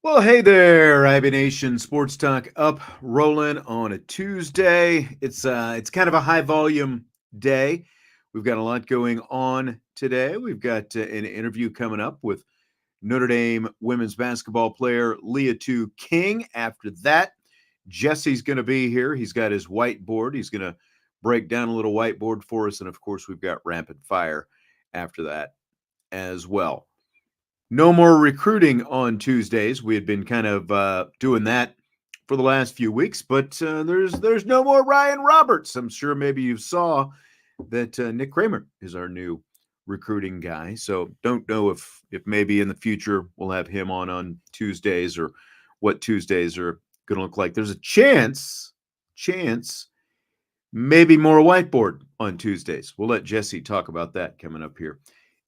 Well, hey there, IB Nation Sports Talk up rolling on a Tuesday. It's kind of a high volume day. We've got a lot going on today. We've got an interview coming up with Notre Dame women's basketball player Liatu King. After that, Jesse's going to be here. He's got his whiteboard. He's going to break down a little whiteboard for us, and of course, we've got rapid fire after that as well. No more recruiting on Tuesdays. We had been kind of doing that for the last few weeks, but there's no more Ryan Roberts. I'm sure maybe you saw that Nick Kramer is our new recruiting guy. So don't know if maybe in the future we'll have him on Tuesdays or what Tuesdays are going to look like. There's a chance maybe more whiteboard on Tuesdays. We'll let Jesse talk about that coming up here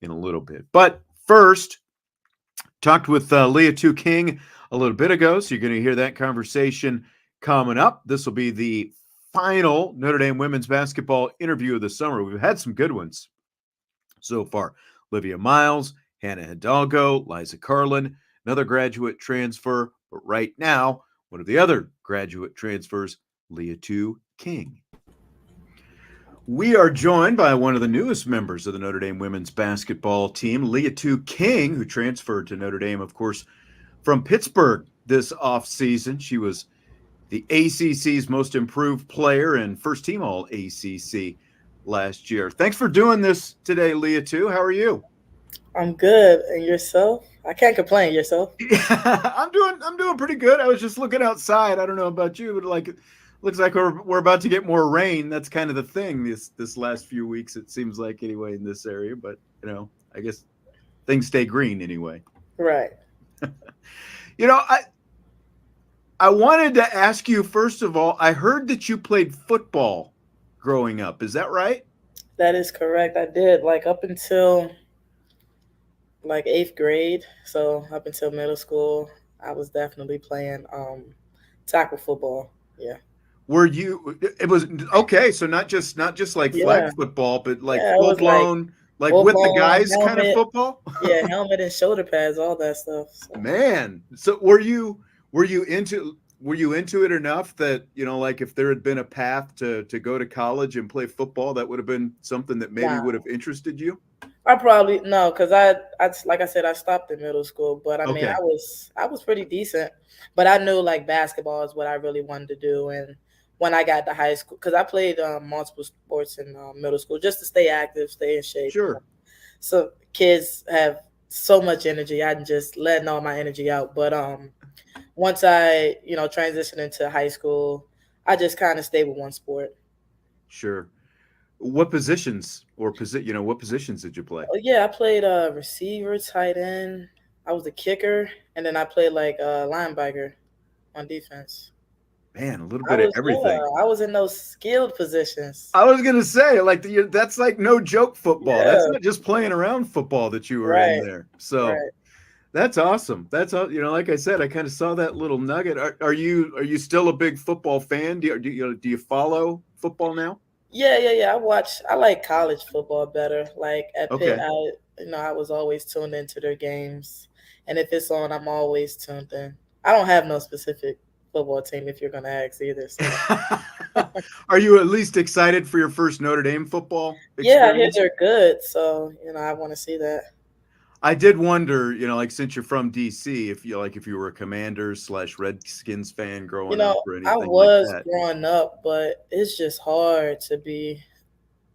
in a little bit. But first, talked with Liatu King a little bit ago, so you're going to hear that conversation coming up. This will be the final Notre Dame women's basketball interview of the summer. We've had some good ones so far. Olivia Miles, Hannah Hidalgo, Liza Carlin, another graduate transfer, but right now, one of the other graduate transfers, Liatu King. We are joined by one of the newest members of the Notre Dame women's basketball team, Liatu King, who transferred to Notre Dame, of course, from Pittsburgh this offseason. She was the ACC's most improved player and first team all ACC last year. Thanks for doing this today, Liatu. How are you? I'm good. And yourself? I can't complain. Yourself? Yeah, I'm doing pretty good. I was just looking outside. I don't know about you, but looks like we're about to get more rain. That's kind of the thing this last few weeks, it seems like, anyway, in this area. But, I guess things stay green anyway. Right. I wanted to ask you, first of all, I heard that you played football growing up. Is that right? That is correct. I did, up until 8th grade. So up until middle school, I was definitely playing tackle football. Yeah. It was okay, so not just like flag football, but full blown, with the guys helmet, kind of football? Yeah, helmet and shoulder pads, all that stuff. So. Man, so were you into it enough that, if there had been a path to go to college and play football, that would have been something that maybe would have interested you? I probably no, because I like I said, I stopped in middle school, but I mean, I was pretty decent, but I knew basketball is what I really wanted to do. And when I got to high school, because I played multiple sports in middle school just to stay active, stay in shape. Sure. So kids have so much energy. I'm just letting all my energy out. But once I transitioned into high school, I just kind of stayed with one sport. Sure. What positions what positions did you play? Oh, yeah, I played receiver, tight end. I was a kicker, and then I played linebacker on defense. Man, a little bit of everything. Yeah, I was in those skilled positions. I was gonna say, that's no joke football. Yeah. That's not just playing around football that you were in there. So that's awesome. That's like I said, I kind of saw that little nugget. Are you still a big football fan? Do you follow football now? Yeah. I like college football better. Like at Pitt, I was always tuned into their games, and if it's on, I'm always tuned in. I don't have no specific football team, if you're going to ask either. So. Are you at least excited for your first Notre Dame football experience? Yeah, I hear they're good, so I want to see that. I did wonder, since you're from DC, if you were a Commanders / Redskins fan growing up or anything I was like that. Growing up, but it's just hard to be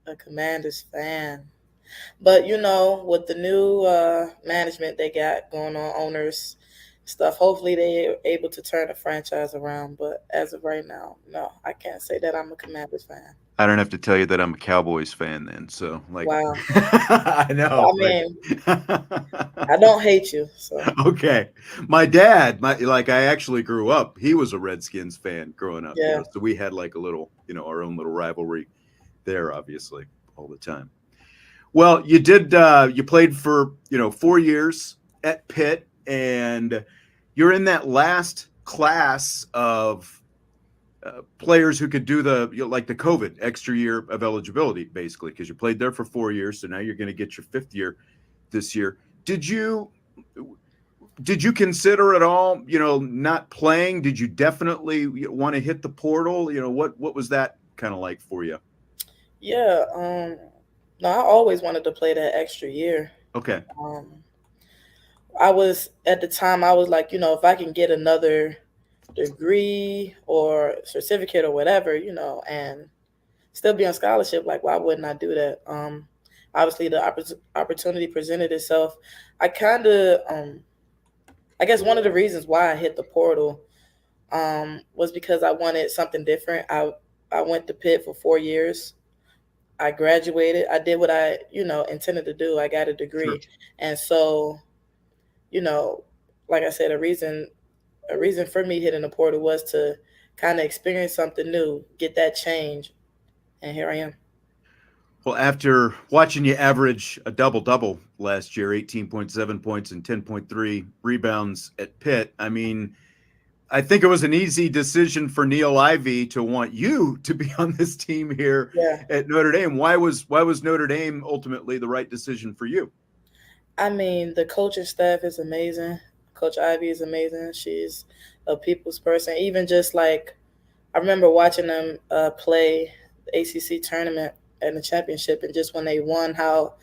a Commanders fan. But with the new management they got going on, owners, stuff. Hopefully they're able to turn the franchise around. But as of right now, no, I can't say that I'm a Commanders fan. I don't have to tell you that I'm a Cowboys fan then. So like, Wow. I know, I mean, right? I don't hate you. So Okay. My dad, like I actually grew up, he was a Redskins fan growing up, yeah. so we had like a little, our own little rivalry there, obviously, all the time. Well, you played for, 4 years at Pitt, and you're in that last class of players who could do like the COVID extra year of eligibility, basically, because you played there for 4 years. So now you're going to get your fifth year this year. Did you consider at all, not playing? Did you definitely want to hit the portal? What was that kind of like for you? Yeah. No, I always wanted to play that extra year. Okay. Um, I was at the time. I was like, if I can get another degree or certificate or whatever, and still be on scholarship, like why wouldn't I do that? Obviously the opportunity presented itself. I kind of, I guess one of the reasons why I hit the portal was because I wanted something different. I went to Pitt for 4 years. I graduated. I did what I, intended to do. I got a Sure. degree, and so, you know, like I said, a reason for me hitting the portal was to kind of experience something new, get that change, and here I am. Well, after watching you average a double-double last year, 18.7 points and 10.3 rebounds at Pitt, I mean, I think it was an easy decision for Neil Ivey to want you to be on this team here Yeah. at Notre Dame. Why was Notre Dame ultimately the right decision for you? I mean, the coaching staff is amazing. Coach Ivy is amazing. She's a people's person. Even just like I remember watching them play the ACC tournament and the championship, and just when they won, how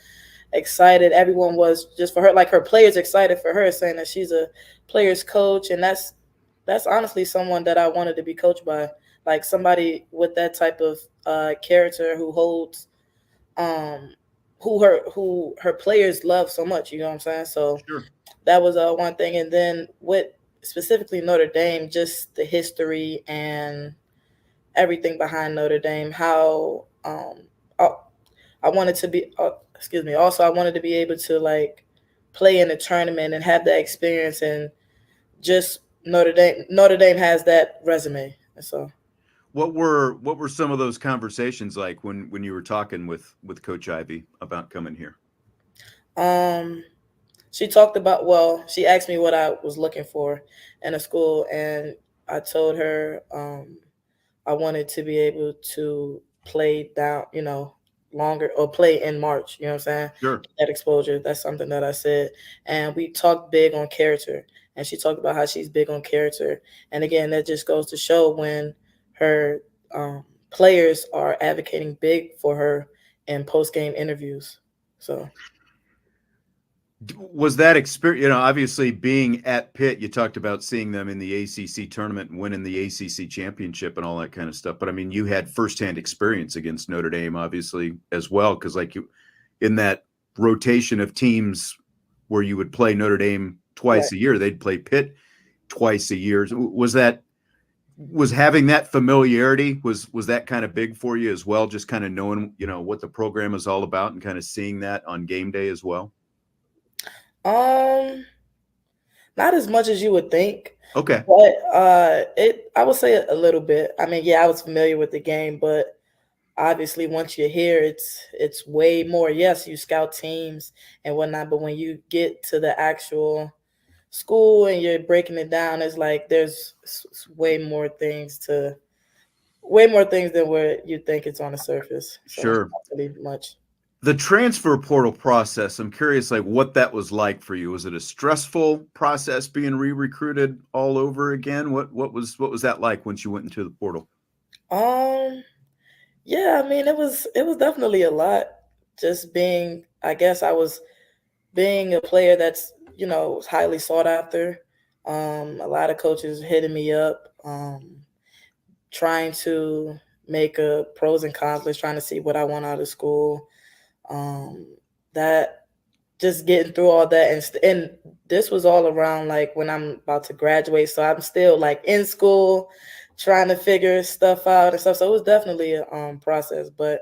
excited everyone was just for her. Like her players excited for her, saying that she's a players coach, and that's honestly someone that I wanted to be coached by, like somebody with that type of character who holds um who her players love so much. You know what I'm saying? So Sure. that was one thing, and then with specifically Notre Dame, just the history and everything behind Notre Dame. How I, I wanted to be, excuse me. Also, I wanted to be able to like play in a tournament and have that experience, and just Notre Dame. Notre Dame has that resume, so. What were some of those conversations like when you were talking with Coach Ivy about coming here? Um, she talked about, well, she asked me what I was looking for in a school, and I told her I wanted to be able to play down, longer, or play in March. You know what I'm saying? Sure. That exposure. That's something that I said. And we talked big on character. And she talked about how she's big on character. And again, that just goes to show when her players are advocating big for her in post game interviews. So. Was that experience, obviously being at Pitt, you talked about seeing them in the ACC tournament and winning the ACC championship and all that kind of stuff. But I mean, you had firsthand experience against Notre Dame, obviously, as well. Cause like in that rotation of teams where you would play Notre Dame Right. twice a year, they'd play Pitt twice a year. Was having that familiarity, was that kind of big for you as well? Just kind of knowing, what the program is all about and kind of seeing that on game day as well. Um, Not as much as you would think, Okay. but I would say a little bit. I mean, yeah, I was familiar with the game, but obviously once you're here, it's way more. Yes, you scout teams and whatnot, but when you get to the actual school and you're breaking it down, it's like there's way more things than what you think it's on the surface. So it's Sure. not really much. The transfer portal process, I'm curious, like what that was like for you. Was it a stressful process being re-recruited all over again? What was that like once you went into the portal? Um, yeah, I mean, it was definitely a lot. Just being, I guess I was being a player that's highly sought after. A lot of coaches hitting me up, trying to make a pros and cons list, trying to see what I want out of school. Um, that just getting through all that, and this was all around like when I'm about to graduate, so I'm still like in school trying to figure stuff out and stuff. So it was definitely a process, but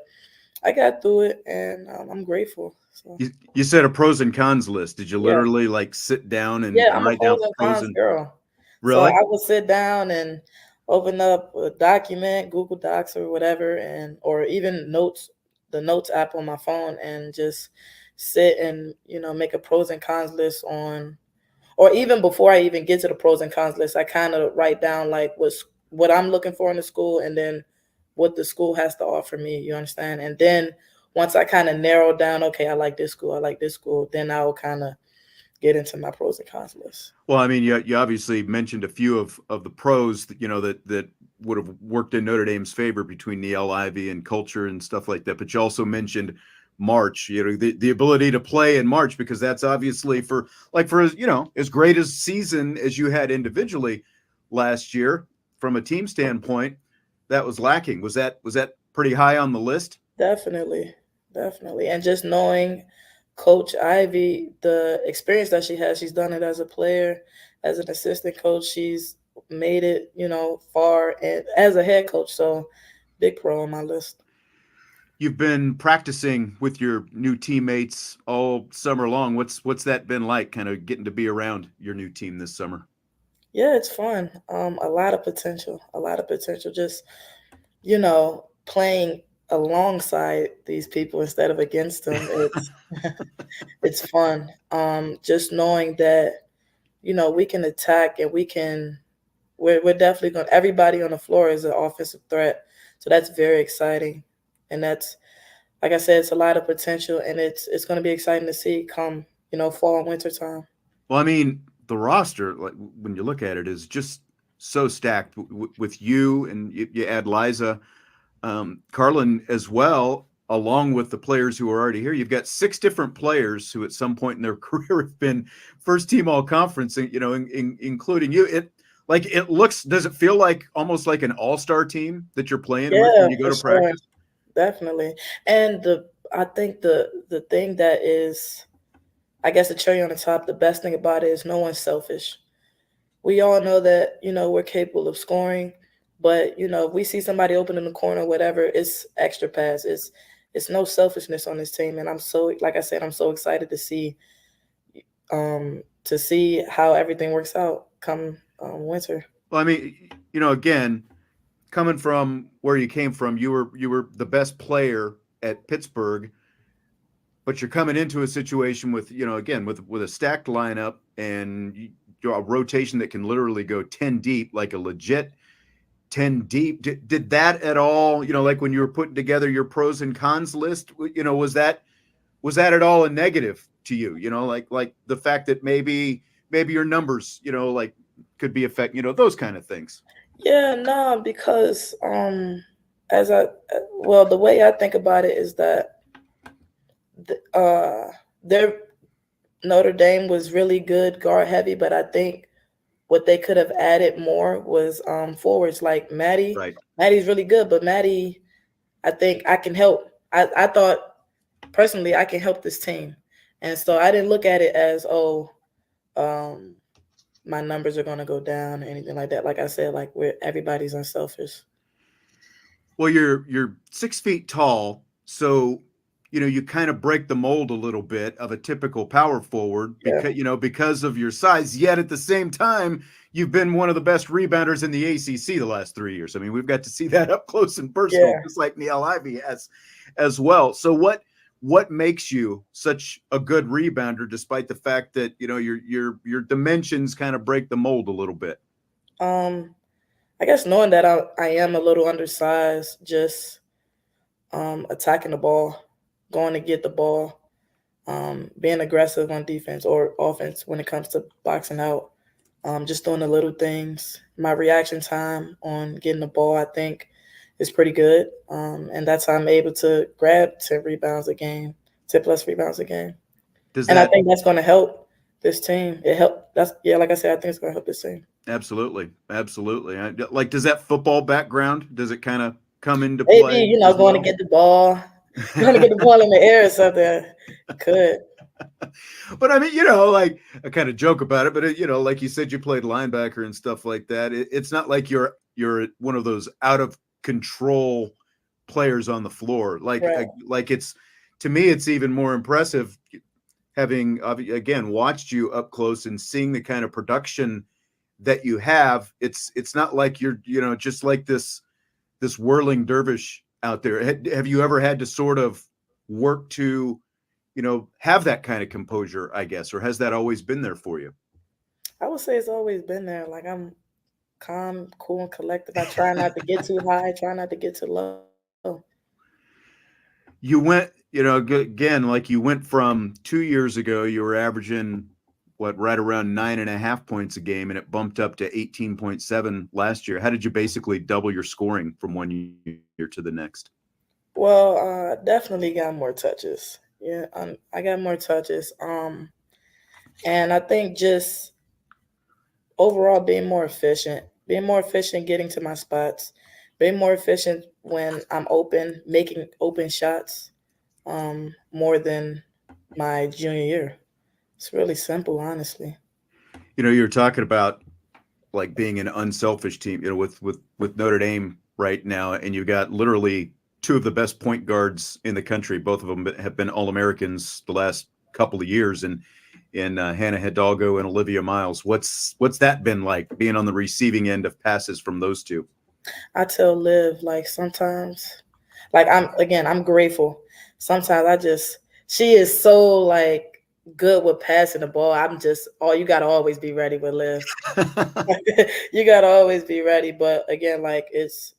I got through it, and I'm grateful. So. You said a pros and cons list. Did you Yeah. literally like sit down and Yeah, I'm a write down pros and pros cons and girl. So really? I would sit down and open up a document, Google Docs or whatever, and or even notes, the notes app on my phone, and just sit and make a pros and cons list on, or even before I even get to the pros and cons list, I kind of write down like what I'm looking for in the school, and then what the school has to offer me. You understand? And then once I kind of narrow down, okay, I like this school, I like this school, then I'll kind of get into my pros and cons list. Well, I mean, you obviously mentioned a few of the pros that that would have worked in Notre Dame's favor between Niele Ivey and culture and stuff like that. But you also mentioned March, the ability to play in March, because that's obviously for as great a season as you had individually last year from a team standpoint, that was lacking. Was that pretty high on the list? Definitely. And just knowing Coach Ivy, the experience that she has, she's done it as a player, as an assistant coach. She's made it, far, and as a head coach. So big pro on my list. You've been practicing with your new teammates all summer long. What's that been like, kind of getting to be around your new team this summer? Yeah, it's fun. A lot of potential. Just, playing alongside these people instead of against them. It's it's fun. Just knowing that, we can attack, and we're definitely going, everybody on the floor is an offensive threat. So that's very exciting. And that's, like I said, it's a lot of potential, and it's going to be exciting to see come, fall and winter time. Well, I mean, the roster, like when you look at it, is just so stacked with you, and you add Liza, Carlin as well, along with the players who are already here. You've got 6 different players who at some point in their career have been first team all conference, including you. Does it feel like almost like an all-star team that you're playing with when you go to practice? Definitely. And I think the thing that is, I guess, the cherry on the top, the best thing about it is no one's selfish. We all know that, we're capable of scoring, but, if we see somebody open in the corner, whatever, it's extra pass. It's no selfishness on this team. And I'm so, like I said, I'm so excited to see how everything works out come winter. Well, I mean, again, coming from where you came from, you were the best player at Pittsburgh, but you're coming into a situation with, again, with a stacked lineup and a rotation that can literally go 10 deep, like a legit 10 deep. Did that at all, like when you were putting together your pros and cons list, was that at all a negative to you? Like the fact that maybe your numbers, like could be affecting, those kind of things. Yeah, no, because the way I think about it is that Notre Dame was really good guard heavy, but I think what they could have added more was forwards like Maddie. Right. Maddie's really good, but Maddie, I think I can help. I thought personally I can help this team, and so I didn't look at it as my numbers are going to go down or anything like that. Like I said, like everybody's unselfish. Well, you're 6 feet tall, so you kind of break the mold a little bit of a typical power forward because of your size. Yet at the same time, you've been one of the best rebounders in the ACC the last 3 years. I mean, we've got to see that up close and personal, just like Niele Ivey has as well. So what makes you such a good rebounder, despite the fact that your dimensions kind of break the mold a little bit? I guess knowing that I am a little undersized, just attacking the ball, going to get the ball, being aggressive on defense or offense when it comes to boxing out, just doing the little things. My reaction time on getting the ball, I think, is pretty good, and that's how I'm able to grab 10 rebounds a game, 10 plus rebounds a game. I think that's going to help this team. Like I said, I think it's going to help this team. Absolutely. Like, does that football background, does it kind of come into play? Maybe, going to get the ball, going to get the ball in the air or something. Could. But I mean, you know, like I kind of joke about it, but you know, like you said, you played linebacker and stuff like that. It's not like you're one of those out of control players on the floor. Right. Like it's, to me, it's even more impressive having again watched you up close and seeing the kind of production that you have. It's not like you're, you know, just like this whirling dervish out there. Have you ever had to sort of work to, you know, have that kind of composure, I guess, or has that always been there for you? I would say it's always been there. Like I'm calm, cool, and collected. I try not to get too high, try not to get too low. You went, you know, again, like you went from 2 years ago, you were averaging what, right around 9.5 points a game, and it bumped up to 18.7 last year. How did you basically double your scoring from one year to the next? Well, definitely got more touches. Yeah, I got more touches. And I think just overall being more efficient getting to my spots, being more efficient when I'm open, making open shots, more than my junior year. It's really simple, honestly. You know, you were talking about like being an unselfish team, you know, with Notre Dame right now, and you've got literally two of the best point guards in the country. Both of them have been All-Americans the last couple of years, and in Hannah Hidalgo and Olivia Miles. What's that been like, being on the receiving end of passes from those two? I tell Liv, like sometimes, like I'm grateful. Sometimes she is so like good with passing the ball. You gotta always be ready with Liv. You gotta always be ready. But again, like it's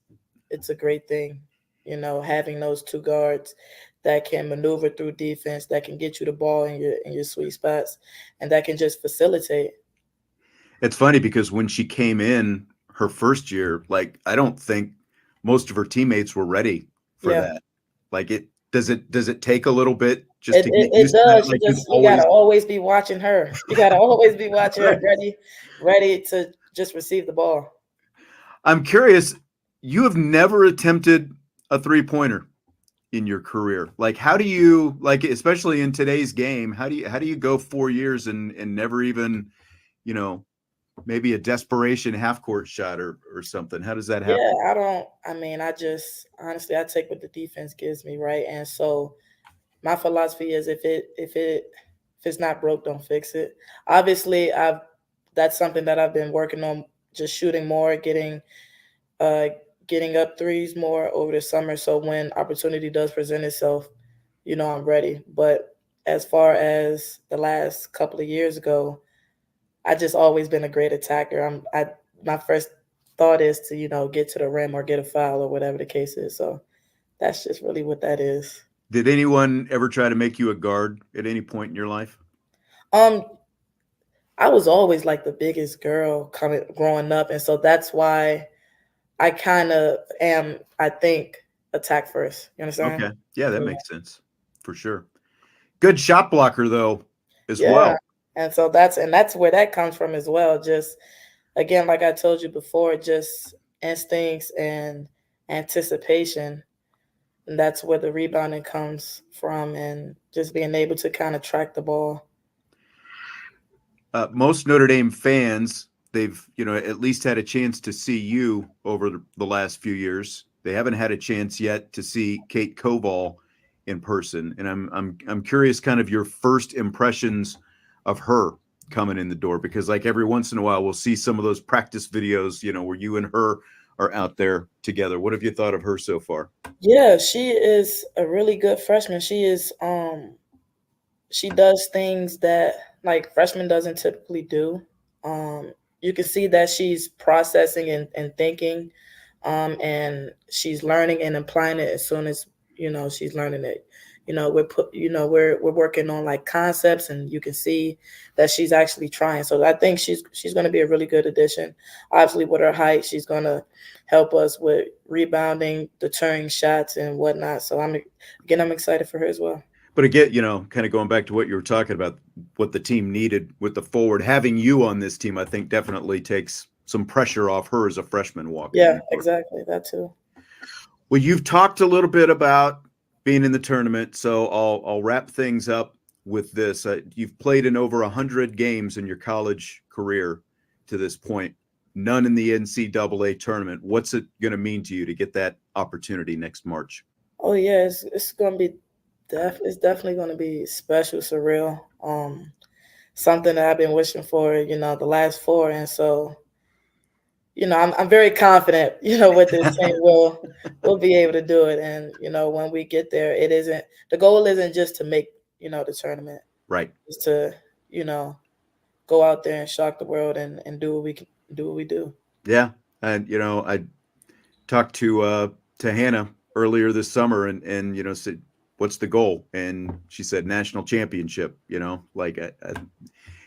a great thing, you know, having those two guards that can maneuver through defense, that can get you the ball in your sweet spots, and that can just facilitate. It's funny because when she came in her first year, like I don't think most of her teammates were ready for Yeah. that. Like does it take a little bit just It, to it, get it used to that? does. Like You gotta always be watching her. You gotta always be watching her, right. ready to just receive the ball. I'm curious, you have never attempted a three-pointer in your career. Like how do you, like, especially in today's game, how do you go 4 years and never even, you know, maybe a desperation half court shot or something? How does that Yeah, happen? I just honestly I take what the defense gives me, right? And so my philosophy is if it's not broke, don't fix it. Obviously, I've that's something that I've been working on, just shooting more, uh getting up threes more over the summer. So when opportunity does present itself, you know I'm ready. But as far as the last couple of years ago, I just always been a great attacker. My first thought is to, you know, get to the rim or get a foul or whatever the case is. So that's just really what that is. Did anyone ever try to make you a guard at any point in your life? Um, I was always like the biggest girl coming growing up, and so that's why I kind of am. I think attack first. You understand? Okay. Yeah, that Yeah. makes sense for sure. Good shot blocker though, as Yeah. well. And so that's where that comes from as well. Just again, like I told you before, just instincts and anticipation. And that's where the rebounding comes from, and just being able to kind of track the ball. Most Notre Dame fans, they've, you know, at least had a chance to see you over the last few years. They haven't had a chance yet to see Kate Koval in person, and I'm curious, kind of your first impressions of her coming in the door, because like every once in a while we'll see some of those practice videos, you know, where you and her are out there together. What have you thought of her so far? Yeah, she is a really good freshman. She does things that like freshmen doesn't typically do. You can see that she's processing and thinking, and she's learning and applying it as soon as she's learning it. We're working on like concepts, and you can see that she's actually trying. So I think she's going to be a really good addition. Obviously, with her height, she's going to help us with rebounding, deterring shots, and whatnot. So I'm excited for her as well. But again, you know, kind of going back to what you were talking about, what the team needed with the forward, having you on this team, I think definitely takes some pressure off her as a freshman walking in Yeah, the door. exactly. That too. Well, you've talked a little bit about being in the tournament, so I'll wrap things up with this. You've played in over 100 games in your college career to this point, none in the NCAA tournament. What's it going to mean to you to get that opportunity next March? Oh yeah, it's going to be it's definitely going to be special, surreal. Something that I've been wishing for, the last 4, and so I'm very confident, with this team we'll be able to do it. And when we get there, the goal isn't just to make the tournament, right? It's to go out there and shock the world and do what we do. Yeah, and I talked to Hannah earlier this summer, and said, "What's the goal?" And she said, "National championship."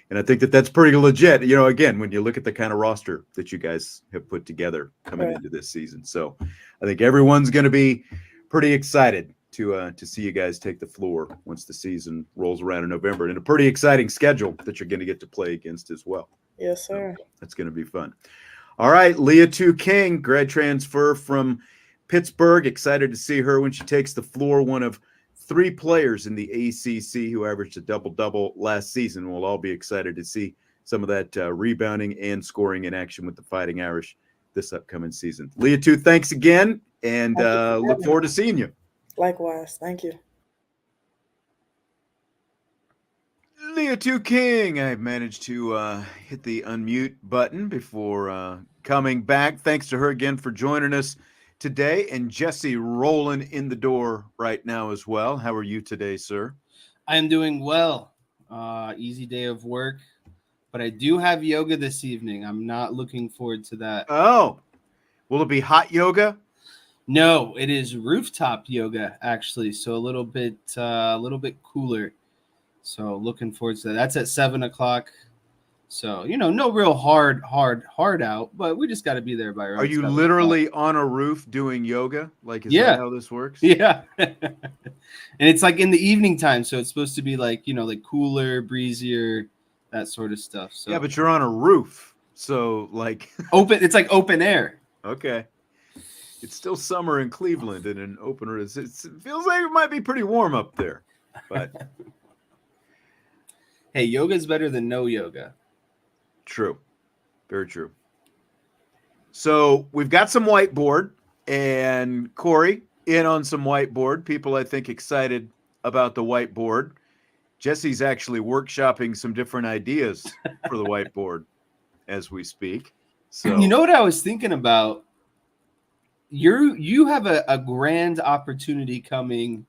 And I think that's pretty legit. Again, when you look at the kind of roster that you guys have put together coming into this season, so I think everyone's going to be pretty excited to see you guys take the floor once the season rolls around in November, and a pretty exciting schedule that you're going to get to play against as well. Yes, sir. So that's going to be fun. All right, Liatu King, grad transfer from Pittsburgh. Excited to see her when she takes the floor. One of 3 players in the ACC who averaged a double-double last season. We'll all be excited to see some of that rebounding and scoring in action with the Fighting Irish this upcoming season. Liatu, thanks again, and look forward to seeing you. Likewise. Thank you. Liatu King, I managed to hit the unmute button before coming back. Thanks to her again for joining us today, and Jesse rolling in the door right now as well. How are you today, sir? I am doing well. Easy day of work, but I do have yoga this evening. I'm not looking forward to that. Oh, will it be hot yoga? No, it is rooftop yoga actually, so a little bit cooler. So looking forward to that. That's at 7:00. So, no real hard out, but we just got to be there by. Are you literally on a roof doing yoga? Is that how this works? Yeah. And it's like in the evening time. So it's supposed to be like cooler, breezier, that sort of stuff. So yeah, but you're on a roof. So open, it's like open air. Okay. It's still summer in Cleveland and an open roof. It feels like it might be pretty warm up there, but hey, yoga is better than no yoga. True. Very true. So we've got some whiteboard, and Corey in on some whiteboard. People, I think, excited about the whiteboard. Jesse's actually workshopping some different ideas for the whiteboard as we speak. So you know what I was thinking about? You have a grand opportunity coming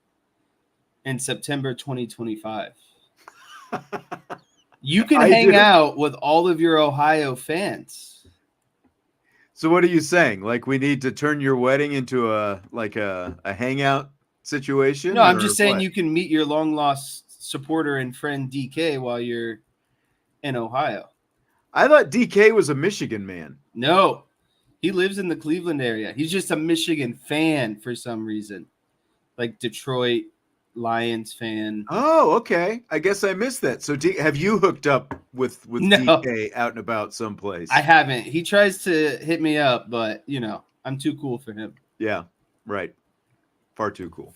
in September 2025. You can hang out with all of your Ohio fans. So what are you saying? We need to turn your wedding into a hangout situation? No, I'm just saying you can meet your long lost supporter and friend DK while you're in Ohio. I thought DK was a Michigan man. No, he lives in the Cleveland area. He's just a Michigan fan for some reason, like Detroit Lions fan. Oh, okay. I guess I missed that. So have you hooked up with No. DK out and about someplace? I haven't. He tries to hit me up, but I'm too cool for him. Yeah, right. Far too cool.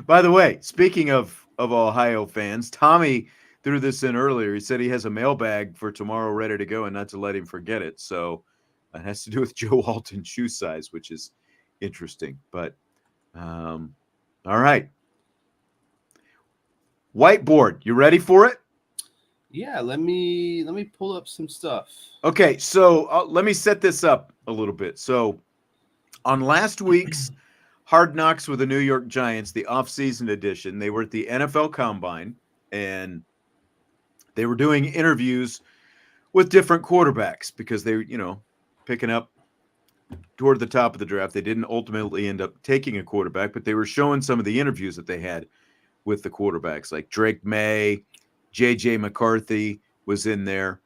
By the way, speaking of Ohio fans, Tommy threw this in earlier. He said he has a mailbag for tomorrow ready to go and not to let him forget it. So it has to do with Joe Walton's shoe size, which is interesting. But all right. Whiteboard, you ready for it? Yeah, let me pull up some stuff. Okay, so let me set this up a little bit. So on last week's Hard Knocks with the New York Giants, the offseason edition, they were at the NFL Combine, and they were doing interviews with different quarterbacks because they, picking up toward the top of the draft. They didn't ultimately end up taking a quarterback, but they were showing some of the interviews that they had with the quarterbacks, like Drake May, J.J. McCarthy was in there,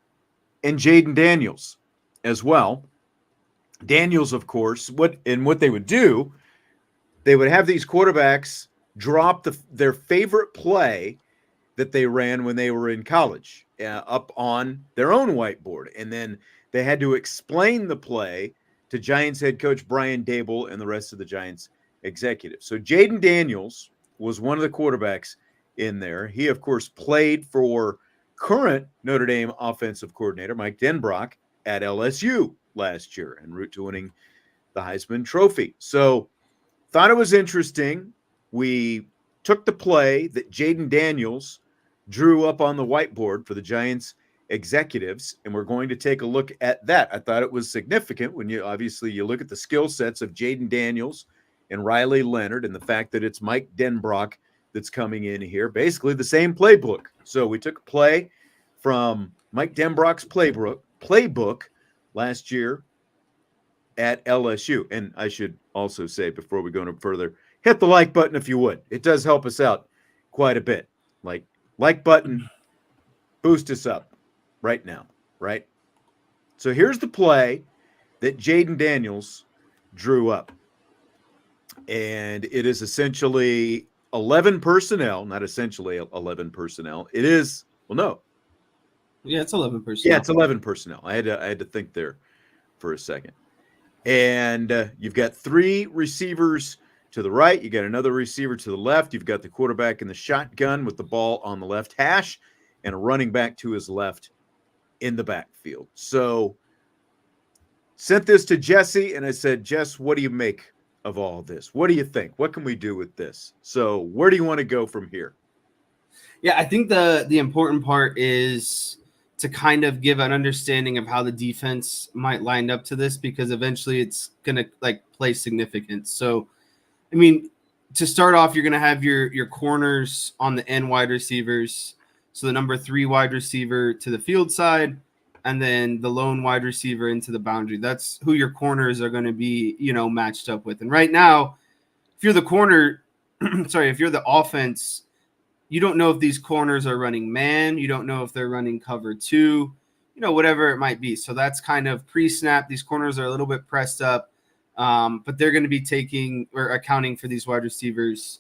and Jayden Daniels as well. Daniels, of course, what they would do, they would have these quarterbacks drop their favorite play that they ran when they were in college up on their own whiteboard, and then they had to explain the play to Giants head coach Brian Daboll and the rest of the Giants executives. So Jayden Daniels was one of the quarterbacks in there. He, of course, played for current Notre Dame offensive coordinator Mike Denbrock at LSU last year en route to winning the Heisman Trophy. So thought it was interesting. We took the play that Jayden Daniels drew up on the whiteboard for the Giants executives, and we're going to take a look at that. I thought it was significant when you look at the skill sets of Jayden Daniels and Riley Leonard and the fact that it's Mike Denbrock that's coming in here, basically the same playbook. So we took a play from Mike Denbrock's playbook last year at LSU. And I should also say, before we go no further, hit the like button if you would. It does help us out quite a bit. Like button, boost us up right now, right? So here's the play that Jayden Daniels drew up. And it is essentially 11 personnel, not essentially 11 personnel. It is, well, no. Yeah, it's 11 personnel. Yeah, it's 11 personnel. I had to think there for a second. And you've got 3 receivers to the right. You got another receiver to the left. You've got the quarterback in the shotgun with the ball on the left hash and a running back to his left in the backfield. So sent this to Jesse, and I said, Jess, what do you make of all this? What do you think? What can we do with this? So where do you want to go from here? Yeah, I think the important part is to kind of give an understanding of how the defense might line up to this, because eventually it's going to play significance. So, I mean, to start off, you're going to have your corners on the end wide receivers. So the number 3 wide receiver to the field side, and then the lone wide receiver into the boundary. That's who your corners are going to be, matched up with. And right now, if you're the corner, if you're the offense, you don't know if these corners are running man. You don't know if they're running cover 2, whatever it might be. So that's kind of pre-snap. These corners are a little bit pressed up, but they're going to be taking or accounting for these wide receivers,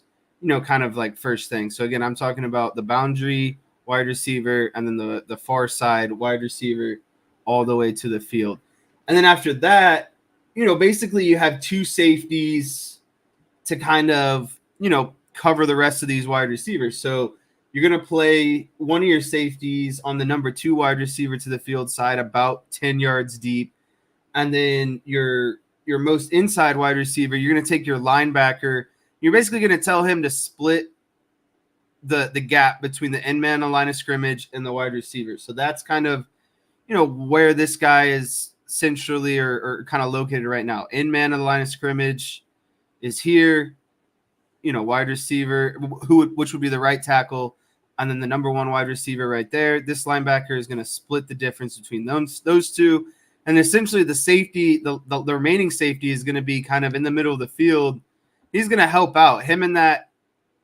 kind of like first thing. So again, I'm talking about the boundary wide receiver and then the far side wide receiver all the way to the field. And then after that, basically you have 2 safeties to kind of, cover the rest of these wide receivers. So you're going to play one of your safeties on the number 2 wide receiver to the field side, about 10 yards deep. And then your most inside wide receiver, you're going to take your linebacker. You're basically going to tell him to split the gap between the end man on the line of scrimmage and the wide receiver. So that's kind of, where this guy is centrally or kind of located right now. End man on the line of scrimmage is here. Wide receiver, which would be the right tackle, and then the number 1 wide receiver right there. This linebacker is going to split the difference between those 2, and essentially the safety, the remaining safety is going to be kind of in the middle of the field. He's going to help out. Him and that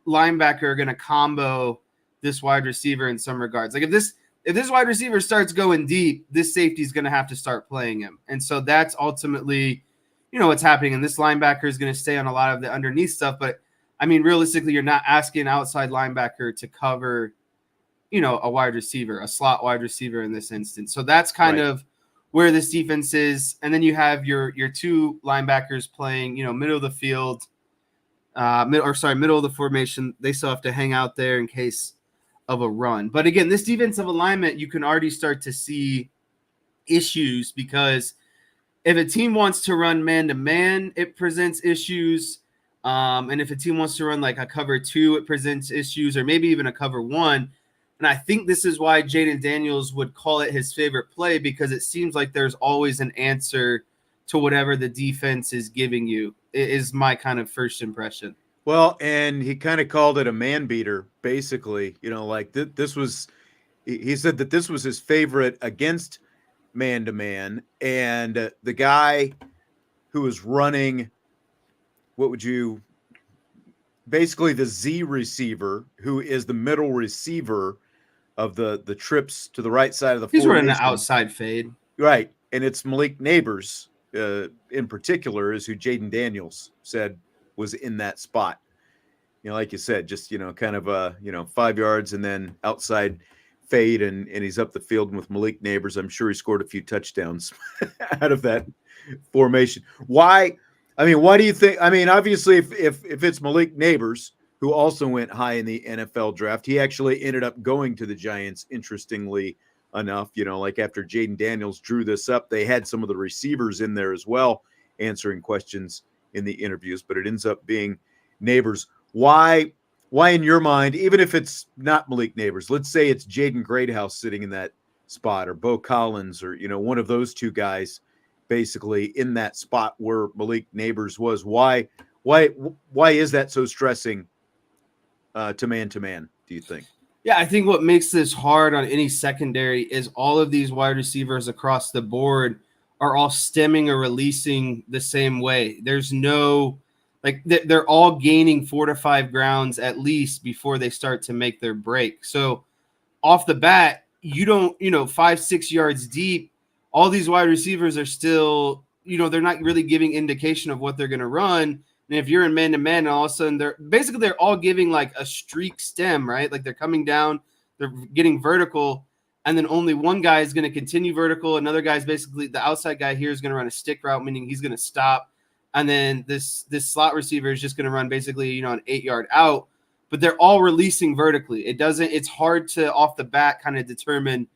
linebacker are going to combo this wide receiver in some regards. Like if this wide receiver starts going deep, this safety is going to have to start playing him, and so that's ultimately, what's happening. And this linebacker is going to stay on a lot of the underneath stuff, but I mean, realistically, you're not asking an outside linebacker to cover, a wide receiver, a slot wide receiver in this instance. So that's kind of where this defense is. And then you have your 2 linebackers playing, middle of the field, middle of the formation. They still have to hang out there in case of a run. But again, this defensive alignment, you can already start to see issues, because if a team wants to run man-to-man, it presents issues. And if a team wants to run like a cover 2, it presents issues, or maybe even a cover 1. And I think this is why Jayden Daniels would call it his favorite play, because it seems like there's always an answer to whatever the defense is giving you, is my kind of first impression. Well, and he kind of called it a man beater, basically, this was, he said that this was his favorite against man-to-man. And the guy who was running, basically the Z receiver, who is the middle receiver of the trips to the right side of the He's formation. running an outside fade. Right. And it's Malik Neighbors in particular is who Jayden Daniels said was in that spot. Like you said, just, kind of, 5 yards and then outside fade, and he's up the field with Malik Neighbors. I'm sure he scored a few touchdowns out of that formation. Why do you think? I mean, obviously, if it's Malik Neighbors, who also went high in the NFL draft. He actually ended up going to the Giants, interestingly enough. Like after Jayden Daniels drew this up, they had some of the receivers in there as well answering questions in the interviews, but it ends up being Neighbors. Why in your mind, even if it's not Malik Neighbors, let's say it's Jaden Greathouse sitting in that spot, or Bo Collins, or one of those two guys basically in that spot where Malik Neighbors was, why is that so stressing to man, do you think? Yeah, I think what makes this hard on any secondary is all of these wide receivers across the board are all stemming or releasing the same way. There's no, they're all gaining 4 to 5 grounds at least before they start to make their break. So off the bat, you don't, 5-6 yards deep, all these wide receivers are still, they're not really giving indication of what they're going to run. And if you're in man-to-man, all of a sudden they're all giving like a streak stem, right? Like they're coming down, they're getting vertical, and then only one guy is going to continue vertical. Another guy's basically the outside guy here is going to run a stick route, meaning he's going to stop. And then this slot receiver is just going to run basically, an 8-yard out. But they're all releasing vertically. It's hard to off the bat kind of determine,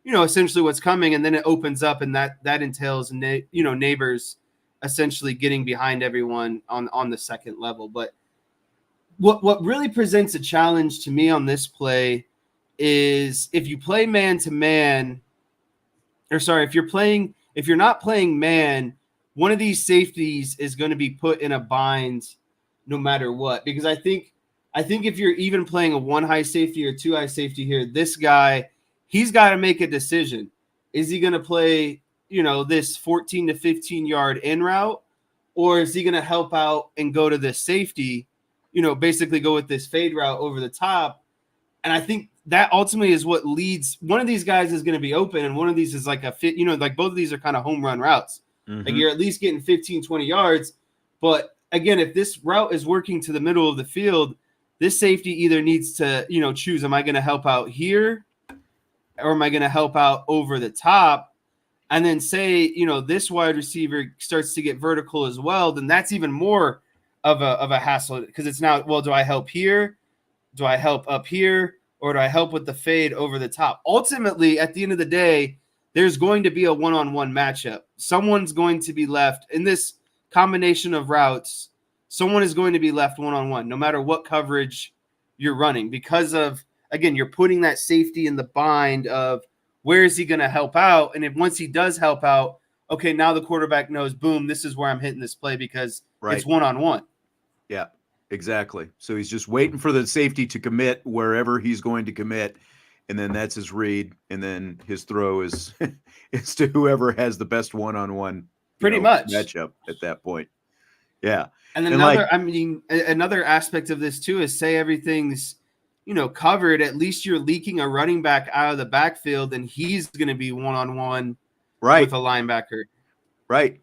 essentially what's coming, and then it opens up, and that entails Neighbors essentially getting behind everyone on the second level. But what really presents a challenge to me on this play is if you play man to man, if you're not playing man, one of these safeties is going to be put in a bind no matter what. Because I think if you're even playing a 1 high safety or 2 high safety here, this guy, he's got to make a decision. Is he going to play, this 14 to 15 yard in route, or is he going to help out and go to this safety, basically go with this fade route over the top? And I think that ultimately is what leads. One of these guys is going to be open, and one of these is like a fit, like both of these are kind of home run routes. Mm-hmm. Like you're at least getting 15, 20 yards. But again, if this route is working to the middle of the field, this safety either needs to, choose, am I going to help out here, or am I going to help out over the top? And then say, this wide receiver starts to get vertical as well, then that's even more of a hassle, because it's now, well, do I help here? Do I help up here? Or do I help with the fade over the top? Ultimately, at the end of the day, there's going to be a one-on-one matchup. Someone's going to be left in this combination of routes. Someone is going to be left one-on-one, no matter what coverage you're running, because of, again, you're putting that safety in the bind of where is he going to help out? And if once he does help out, okay, now the quarterback knows, boom, this is where I'm hitting this play because it's one-on-one. Yeah, exactly. So he's just waiting for the safety to commit wherever he's going to commit, and then that's his read, and then his throw is is to whoever has the best one-on-one pretty much matchup at that point. Yeah. And then another aspect of this too is, say everything's covered, at least you're leaking a running back out of the backfield, and he's going to be one-on-one with a linebacker. Right.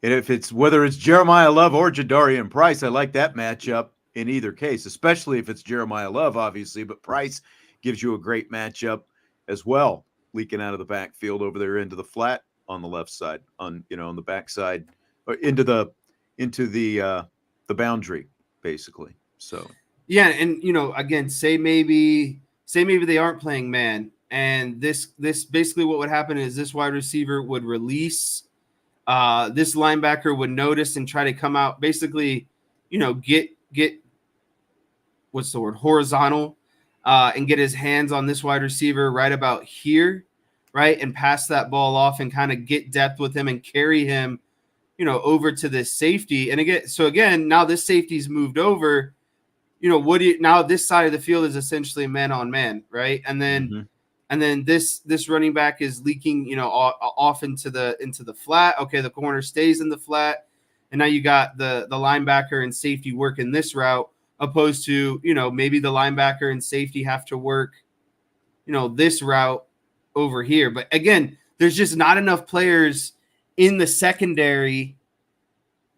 And if it's whether it's Jeremiah Love or Jadarian Price, I like that matchup in either case, especially if it's Jeremiah Love, obviously, but Price gives you a great matchup as well, leaking out of the backfield over there into the flat on the left side, on the backside, or into the boundary, basically. So yeah, and again, say maybe they aren't playing man, and this basically what would happen is this wide receiver would release, this linebacker would notice and try to come out, basically, get what's the word, horizontal, and get his hands on this wide receiver right about here, right, and pass that ball off and kind of get depth with him and carry him, over to this safety. And again, now this safety's moved over. Now this side of the field is essentially man on man, right? And then this running back is leaking, off into the flat. Okay, the corner stays in the flat, and now you got the linebacker and safety working this route, opposed to maybe the linebacker and safety have to work this route over here. But again, there's just not enough players in the secondary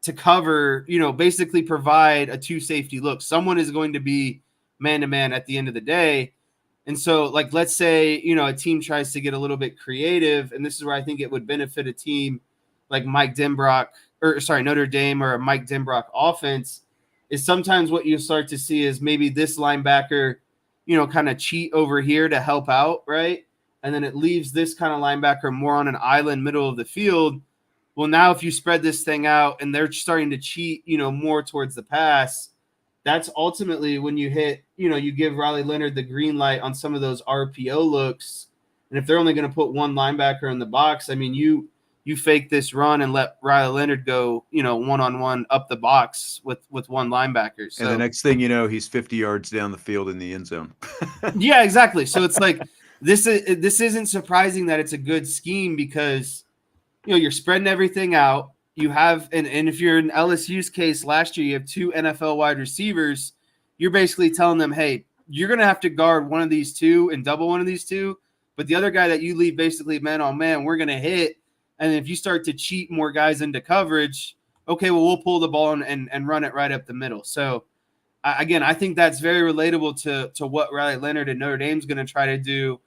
to cover, basically provide a 2 safety look. Someone is going to be man-to-man at the end of the day. And so, let's say, a team tries to get a little bit creative, and this is where I think it would benefit a team like Notre Dame or a Mike Denbrock offense, is sometimes what you start to see is maybe this linebacker, kind of cheat over here to help out, right? And then it leaves this kind of linebacker more on an island middle of the field. Well, now if you spread this thing out and they're starting to cheat, more towards the pass, that's ultimately when you hit, you give Riley Leonard the green light on some of those RPO looks. And if they're only going to put one linebacker in the box, I mean, you fake this run and let Riley Leonard go, one-on-one up the box with one linebacker. So, and the next thing you know, he's 50 yards down the field in the end zone. Yeah, exactly. So it's like this isn't surprising that it's a good scheme because, you're spreading everything out. You have, and if you're in LSU's case last year, you have 2 NFL wide receivers. You're basically telling them, hey, you're going to have to guard one of these 2 and double one of these 2. But the other guy that you leave basically man on man, we're going to hit. And if you start to cheat more guys into coverage, okay, well, we'll pull the ball and run it right up the middle. So, again, I think that's very relatable to what Riley Leonard and Notre Dame's going to try to do.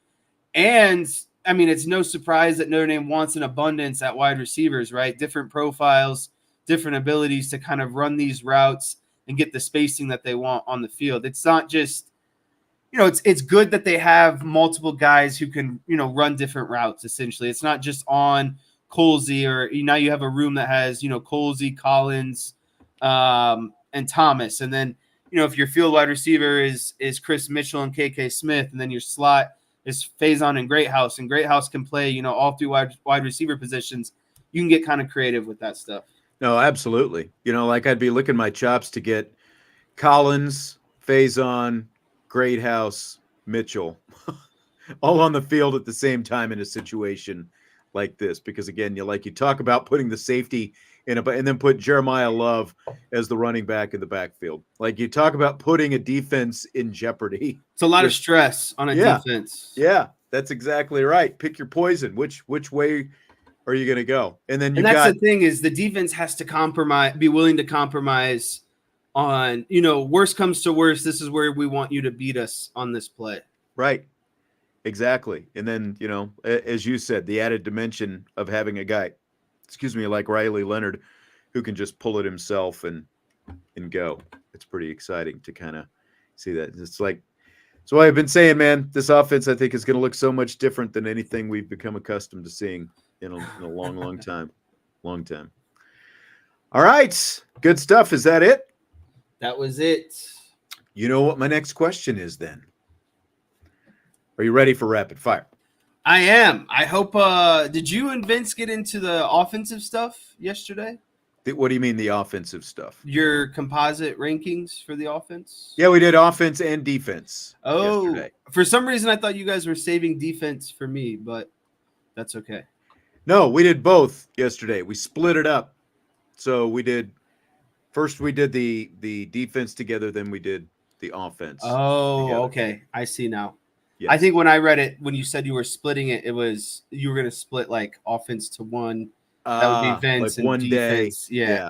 And, I mean, it's no surprise that Notre Dame wants an abundance at wide receivers, right? Different profiles, different abilities to kind of run these routes and get the spacing that they want on the field. It's not just, it's good that they have multiple guys who can, run different routes, essentially. It's not just on Colsey, or now you have a room that has, Colsey, Collins, and Thomas. And then, if your field wide receiver is Chris Mitchell and KK Smith, and then your slot is Faison and Greathouse, and Greathouse can play, all 3 wide receiver positions, you can get kind of creative with that stuff. No, absolutely. Like I'd be licking my chops to get Collins, Faison, Greathouse, Mitchell all on the field at the same time in a situation like this, because again, you talk about putting the safety in and then put Jeremiah Love as the running back in the backfield. Like you talk about putting a defense in jeopardy. It's a lot of stress on a defense. Yeah, that's exactly right. Pick your poison. Which way are you going to go? And then the thing is the defense has to be willing to compromise on, worst comes to worst, this is where we want you to beat us on this play. Right. Exactly. And then, as you said, the added dimension of having a guy, like Riley Leonard, who can just pull it himself and go. It's pretty exciting to kind of see that. It's like, so I've been saying, man, this offense, I think, is going to look so much different than anything we've become accustomed to seeing in a long, long time. Long time. All right. Good stuff. Is that it? That was it. You know what my next question is then? Are you ready for rapid fire? I am. I hope. Did you and Vince get into the offensive stuff yesterday? What do you mean the offensive stuff? Your composite rankings for the offense? Yeah, we did offense and defense. Oh, yesterday. For some reason I thought you guys were saving defense for me, but that's okay. No, we did both yesterday. We split it up. So we did the defense together, then we did the offense. Oh, together. Okay. I see now. Yes. I think when I read it, when you said you were splitting it, it was you were going to split like offense to one. That would be Vince like and one defense. day. Yeah.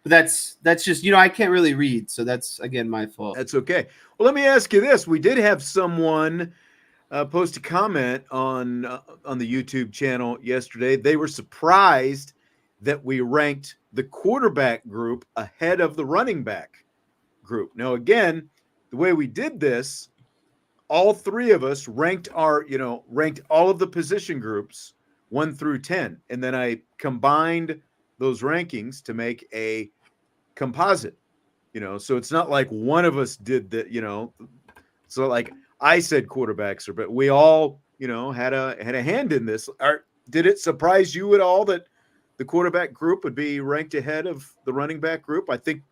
But that's just, I can't really read. So that's, again, my fault. That's okay. Well, let me ask you this. We did have someone post a comment on the YouTube channel yesterday. They were surprised that we ranked the quarterback group ahead of the running back group. Now, again, the way we did this, all 3 of us ranked all of the position groups 1 through 10. And then I combined those rankings to make a composite, so it's not like one of us did that, so like I said quarterbacks but we all, had a hand in this. Did it surprise you at all that the quarterback group would be ranked ahead of the running back group? I think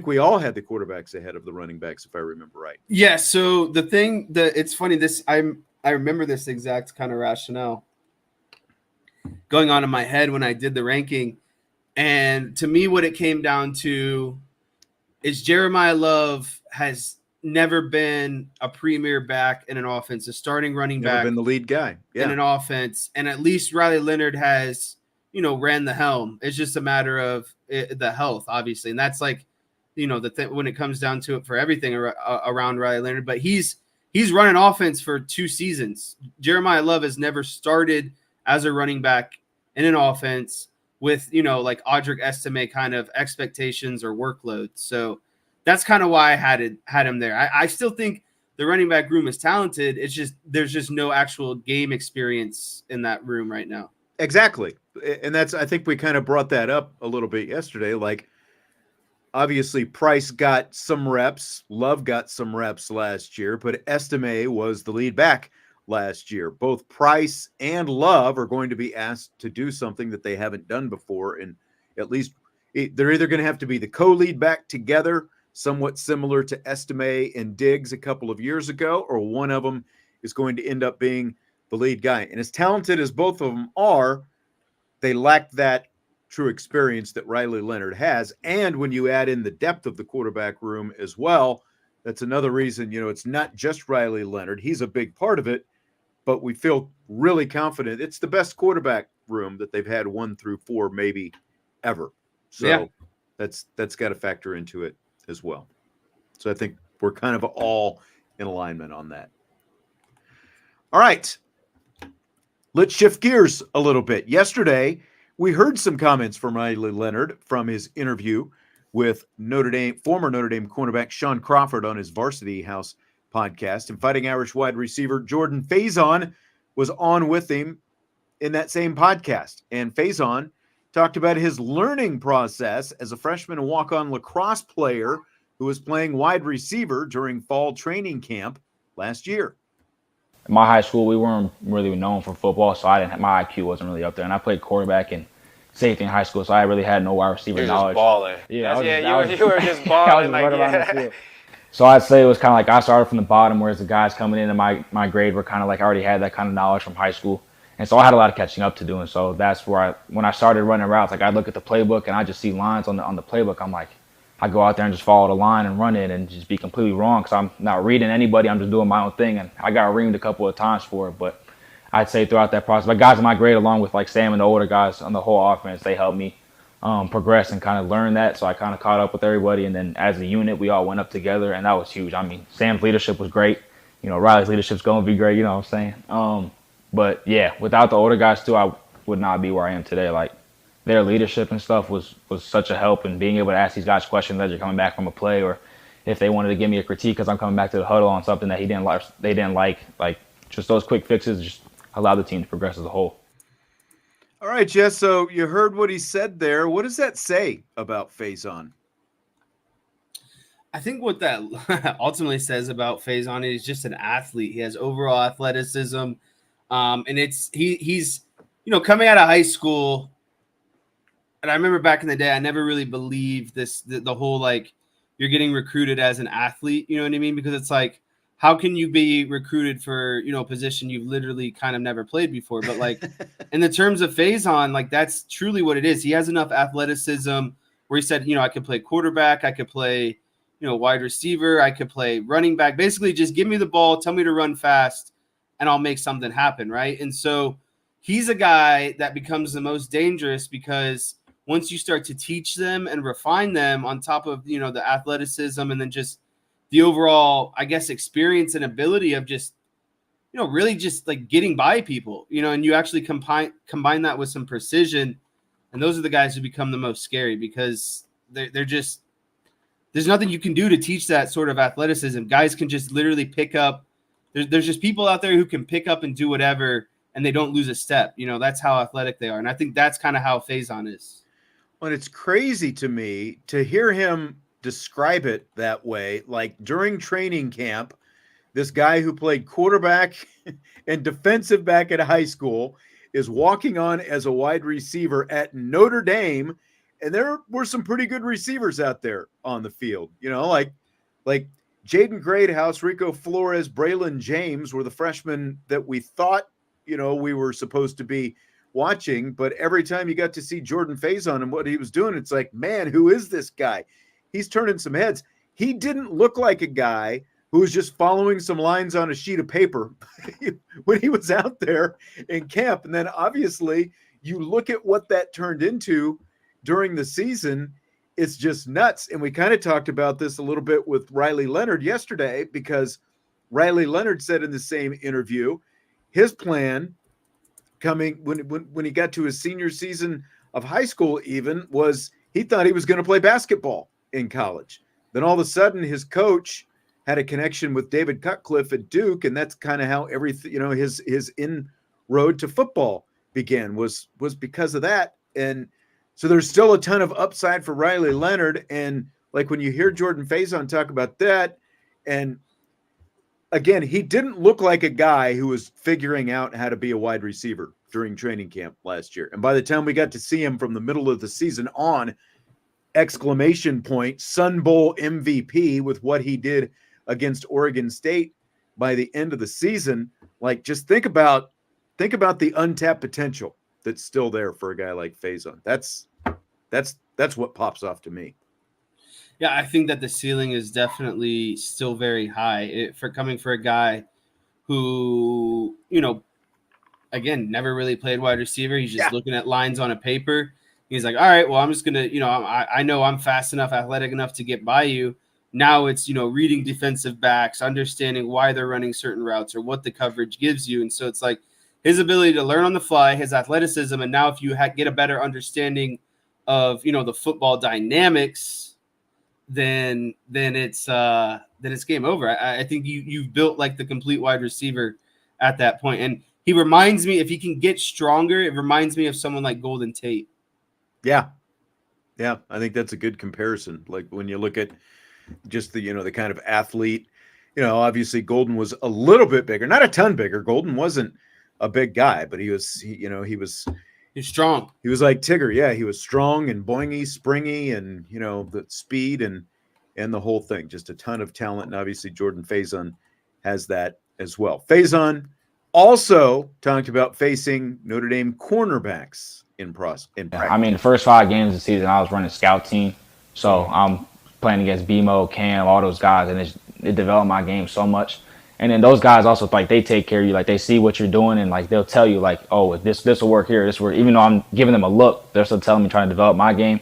we all had the quarterbacks ahead of the running backs, if I remember right. Yeah. So the thing that it's funny, I remember this exact kind of rationale going on in my head when I did the ranking. And to me, what it came down to is Jeremiah Love has never been a premier back in an offense, a starting running Never back been the lead guy in an offense. And at least Riley Leonard has, ran the helm. It's just a matter of the health, obviously. And that's like, when it comes down to it for everything around Riley Leonard. But he's run an offense for 2 seasons. Jeremiah Love has never started as a running back in an offense with, like Audric Estime kind of expectations or workload. So that's kind of why I had him there. I still think the running back room is talented. It's just there's just no actual game experience in that room right now. Exactly. And I think we kind of brought that up a little bit yesterday. Like, obviously, Price got some reps. Love got some reps last year, but Estime was the lead back last year. Both Price and Love are going to be asked to do something that they haven't done before. And at least they're either going to have to be the co-lead back together, somewhat similar to Estime and Diggs a couple of years ago, or one of them is going to end up being the lead guy. And as talented as both of them are, they lack that true experience that Riley Leonard has. And when you add in the depth of the quarterback room as well, that's another reason, it's not just Riley Leonard. He's a big part of it, but we feel really confident. It's the best quarterback room that they've had 1 through 4, maybe ever. So that's got to factor into it as well. So I think we're kind of all in alignment on that. All right. Let's shift gears a little bit. Yesterday, we heard some comments from Riley Leonard from his interview with former Notre Dame cornerback Sean Crawford on his Varsity House podcast. And Fighting Irish wide receiver Jordan Faison was on with him in that same podcast. And Faison talked about his learning process as a freshman and walk-on lacrosse player who was playing wide receiver during fall training camp last year. In my high school, we weren't really known for football, so my IQ wasn't really up there. And I played quarterback and safety in high school, so I really had no wide receiver knowledge. Balling. Yeah, you were just balling. So I'd say it was kind of like I started from the bottom, whereas the guys coming in my grade were kind of like I already had that kind of knowledge from high school. And so I had a lot of catching up to do. And so that's where when I started running routes, like I'd look at the playbook and I just see lines on the playbook. I'm like, I go out there and just follow the line and run it and just be completely wrong because I'm not reading anybody. I'm just doing my own thing. And I got reamed a couple of times for it. But I'd say throughout that process, but guys in my grade, along with like Sam and the older guys on the whole offense, they helped me progress and kind of learn that. So I kind of caught up with everybody. And then as a unit, we all went up together. And that was huge. I mean, Sam's leadership was great. Riley's leadership's going to be great. You know what I'm saying? But yeah, without the older guys too, I would not be where I am today. Like their leadership and stuff was such a help, and being able to ask these guys questions as you're coming back from a play, or if they wanted to give me a critique because I'm coming back to the huddle on something that they didn't like just those quick fixes just allowed the team to progress as a whole. All right, Jess. So you heard what he said there. What does that say about Faison? I think what that ultimately says about Faison is just an athlete. He has overall athleticism. And he's coming out of high school, and I remember back in the day, I never really believed the whole like you're getting recruited as an athlete, you know what I mean? Because it's like, how can you be recruited for a position you've literally kind of never played before? But like in the terms of Faison, like that's truly what it is. He has enough athleticism where he said, I could play quarterback, I could play wide receiver, I could play running back. Basically, just give me the ball, tell me to run fast, and I'll make something happen, right? And so he's a guy that becomes the most dangerous because once you start to teach them and refine them on top of, the athleticism and then just the overall, I guess, experience and ability of just, really just like getting by people, and you actually combine that with some precision. And those are the guys who become the most scary because they're just, there's nothing you can do to teach that sort of athleticism. Guys can just literally pick up. There's just people out there who can pick up and do whatever, and they don't lose a step. That's how athletic they are. And I think that's kind of how Faison is. Well, it's crazy to me to hear him describe it that way. Like during training camp, this guy who played quarterback and defensive back at high school is walking on as a wide receiver at Notre Dame. And there were some pretty good receivers out there on the field, like Jaden Greathouse, Rico Flores, Braylon James were the freshmen that we thought, we were supposed to be watching. But every time you got to see Jordan Faison and what he was doing, it's like, man, who is this guy? He's turning some heads. He didn't look like a guy who was just following some lines on a sheet of paper when he was out there in camp. And then obviously you look at what that turned into during the season. It's just nuts. And we kind of talked about this a little bit with Riley Leonard yesterday, because Riley Leonard said in the same interview, his plan coming when he got to his senior season of high school even was he thought he was going to play basketball in college. Then all of a sudden his coach had a connection with David Cutcliffe at Duke, and that's kind of how everything, his inroad to football began was because of that. And so there's still a ton of upside for Riley Leonard. And like when you hear Jordan Faison talk about that, and again, he didn't look like a guy who was figuring out how to be a wide receiver during training camp last year. And by the time we got to see him from the middle of the season on, exclamation point, Sun Bowl MVP with what he did against Oregon State by the end of the season, like just think about the untapped potential that's still there for a guy like Faison. That's what pops off to me. Yeah, I think that the ceiling is definitely still very high for coming for a guy who, again, never really played wide receiver. He's just looking at lines on a paper. He's like, all right, well, I'm just going to, I know I'm fast enough, athletic enough to get by you. Now it's, reading defensive backs, understanding why they're running certain routes or what the coverage gives you. And so it's like his ability to learn on the fly, his athleticism. And now if you get a better understanding of, the football dynamics, then it's game over. I think you've built like the complete wide receiver at that point. And he reminds me, if he can get stronger, it reminds me of someone like Golden Tate. Yeah. I think that's a good comparison. Like when you look at just the, the kind of athlete, obviously Golden was a little bit bigger, not a ton bigger. Golden wasn't a big guy, but he was strong. He was like Tigger. Yeah. He was strong and boingy, springy, and, the speed and the whole thing, just a ton of talent. And obviously Jordan Faison has that as well. Faison also talked about facing Notre Dame cornerbacks in practice. I mean, the first 5 games of the season, I was running scout team. So I'm playing against BMO, Cam, all those guys, and it developed my game so much. And then those guys also, like, they take care of you. Like, they see what you're doing, and, like, they'll tell you, like, oh, this will work here, this will work. Even though I'm giving them a look, they're still telling me, trying to develop my game.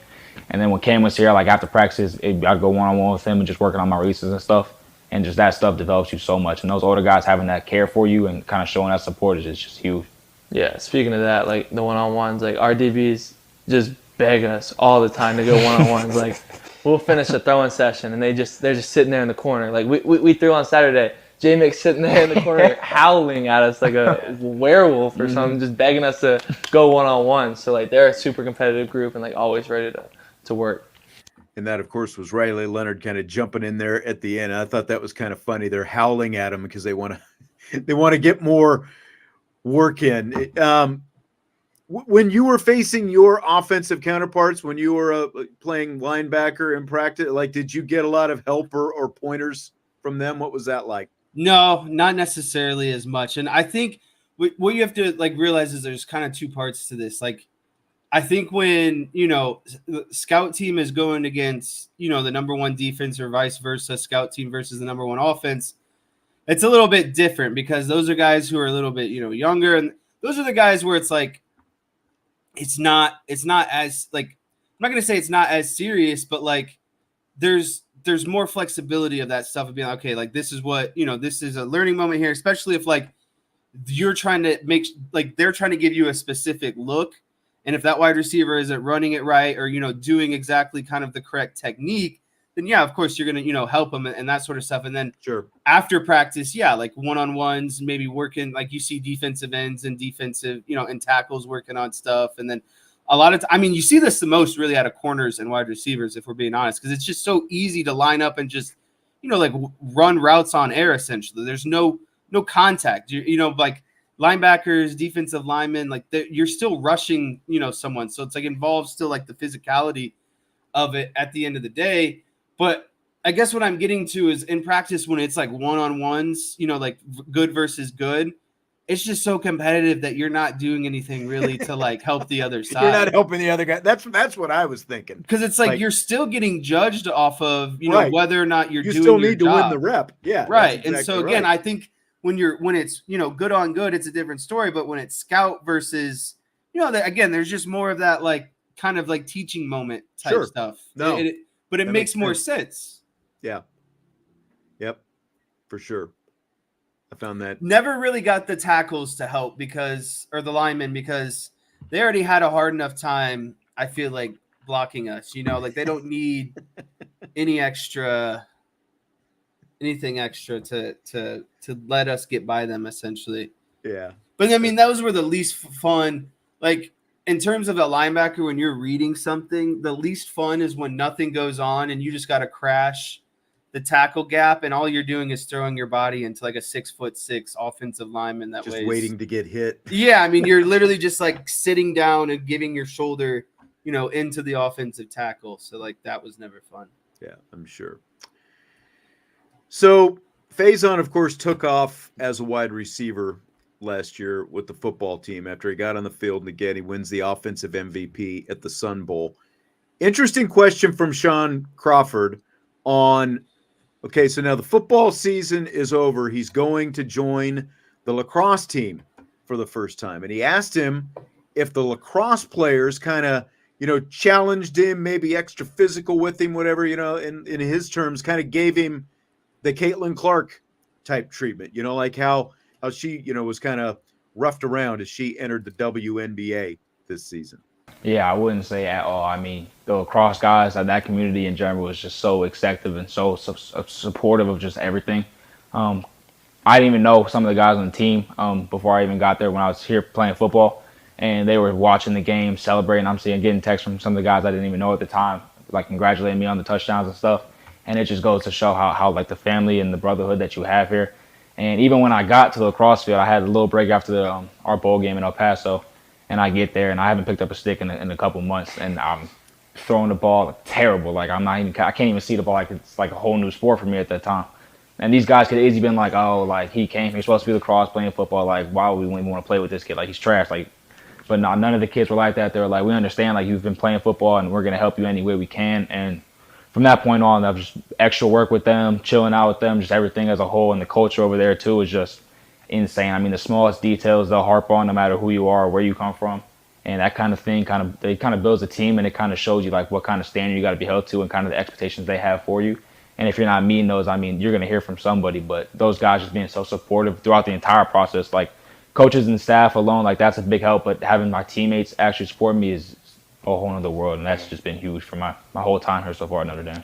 And then when Cam was here, like, after practice, I'd go one-on-one with him and just working on my releases and stuff. And just that stuff develops you so much. And those older guys having that care for you and kind of showing that support is just huge. Yeah, speaking of that, like the one-on-ones, like our DBs just beg us all the time to go one-on-ones. Like we'll finish a throwing session and they're just sitting there in the corner. Like we threw on Saturday. J-Mick's sitting there in the corner howling at us like a werewolf or something, just begging us to go one-on-one. So like they're a super competitive group and like always ready to work. And that, of course, was Riley Leonard kind of jumping in there at the end. I thought that was kind of funny. They're howling at him because they want to get more work in. When you were facing your offensive counterparts, when you were playing linebacker in practice, like, did you get a lot of help or pointers from them? What was that like? No, not necessarily as much. And I think what you have to like realize is there's kind of 2 parts to this. Like, I think when, the scout team is going against, the number 1 defense or vice versa, scout team versus the number 1 offense, it's a little bit different because those are guys who are a little bit, younger. And those are the guys where it's like, it's not as like, I'm not going to say it's not as serious, but like there's more flexibility of that stuff of being like, okay, like this is what, this is a learning moment here, especially if like you're trying to make, like they're trying to give you a specific look. And if that wide receiver isn't running it right or, doing exactly kind of the correct technique, then yeah, of course you're going to, help them and that sort of stuff. And then sure, after practice, yeah, like one-on-ones, maybe working, like you see defensive ends and defensive, and tackles working on stuff. And then a lot of, you see this the most really out of corners and wide receivers, if we're being honest, because it's just so easy to line up and just, like run routes on air, essentially. There's no contact, like linebackers, defensive linemen, like you're still rushing, someone. So it's like involves still like the physicality of it at the end of the day. But I guess what I'm getting to is in practice when it's like one-on-ones, like good versus good, it's just so competitive that you're not doing anything really to like help the other side. You're not helping the other guy. That's what I was thinking. Because it's like you're still getting judged off of, right, whether or not you're doing still your need job. to win the rep. Yeah. Right. Exactly. And so again, I think when it's, good on good, it's a different story. But when it's scout versus, again, there's just more of that like kind of like teaching moment type stuff. No. But it makes more sense. Yeah. Yep. For sure. I found that. Never really got the tackles to help or the linemen because they already had a hard enough time, I feel like blocking us. Like they don't need anything extra to let us get by them essentially. Yeah. But I mean, those were the least fun. Like in terms of a linebacker, when you're reading something, the least fun is when nothing goes on and you just got to crash the tackle gap, and all you're doing is throwing your body into like a 6'6" offensive lineman that just waiting to get hit. Yeah, I mean, you're literally just like sitting down and giving your shoulder, into the offensive tackle. So like that was never fun. Yeah, I'm sure. So Faison, of course, took off as a wide receiver last year with the football team after he got on the field, and again he wins the offensive MVP at the Sun Bowl. Interesting question from Sean Crawford on, okay, so now the football season is over. He's going to join the lacrosse team for the first time. And he asked him if the lacrosse players kind of, challenged him, maybe extra physical with him, whatever, in his terms, kind of gave him the Caitlin Clark type treatment, like how she, was kind of roughed around as she entered the WNBA this season. Yeah, I wouldn't say at all. I mean, the lacrosse guys, that community in general was just so accepting and so supportive of just everything. I didn't even know some of the guys on the team before I even got there when I was here playing football, and they were watching the game, celebrating. I'm getting texts from some of the guys I didn't even know at the time, like congratulating me on the touchdowns and stuff. And it just goes to show how like the family and the brotherhood that you have here. And even when I got to the lacrosse field, I had a little break after our bowl game in El Paso. And I get there, and I haven't picked up a stick in a couple months, and I'm throwing the ball terrible. Like I can't even see the ball. Like it's like a whole new sport for me at that time. And these guys could easily been like, oh, like he's supposed to be lacrosse playing football. Like why would we even want to play with this kid? Like he's trash. Like, but no, none of the kids were like that. They were like, we understand. Like you've been playing football, and we're gonna help you any way we can. And from that point on, I was just extra work with them, chilling out with them, just everything as a whole, and the culture over there too is just insane. I mean, the smallest details they'll harp on, no matter who you are or where you come from, and that kind of thing they builds a team, and it kind of shows you like what kind of standard you got to be held to and kind of the expectations they have for you. And if you're not meeting those, I mean, you're gonna hear from somebody. But those guys just being so supportive throughout the entire process, like coaches and staff alone, like that's a big help. But having my teammates actually support me is a whole other world, and that's just been huge for my whole time here so far at Notre Dame.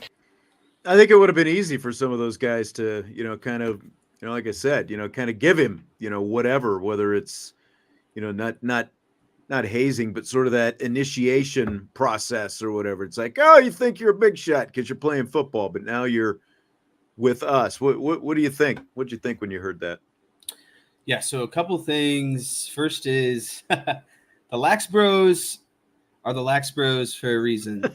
I think it would have been easy for some of those guys to, kind of, like I said, kind of give him, whatever, whether it's, not hazing, but sort of that initiation process or whatever. It's like, oh, you think you're a big shot because you're playing football, but now you're with us. What do you think? What'd you think when you heard that? Yeah, so a couple things. First is the Lax Bros are the Lax Bros for a reason.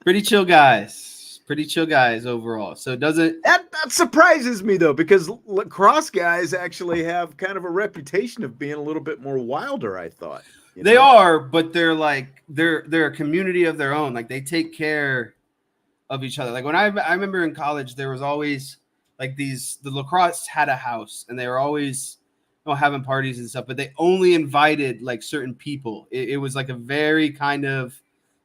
Pretty chill guys overall. So it doesn't that surprises me though, because lacrosse guys actually have kind of a reputation of being a little bit more wilder, I thought. They are, but they're like they're a community of their own. Like they take care of each other. Like when I remember in college, there was always like the lacrosse had a house, and they were always having parties and stuff, but they only invited like certain people. It was like a very kind of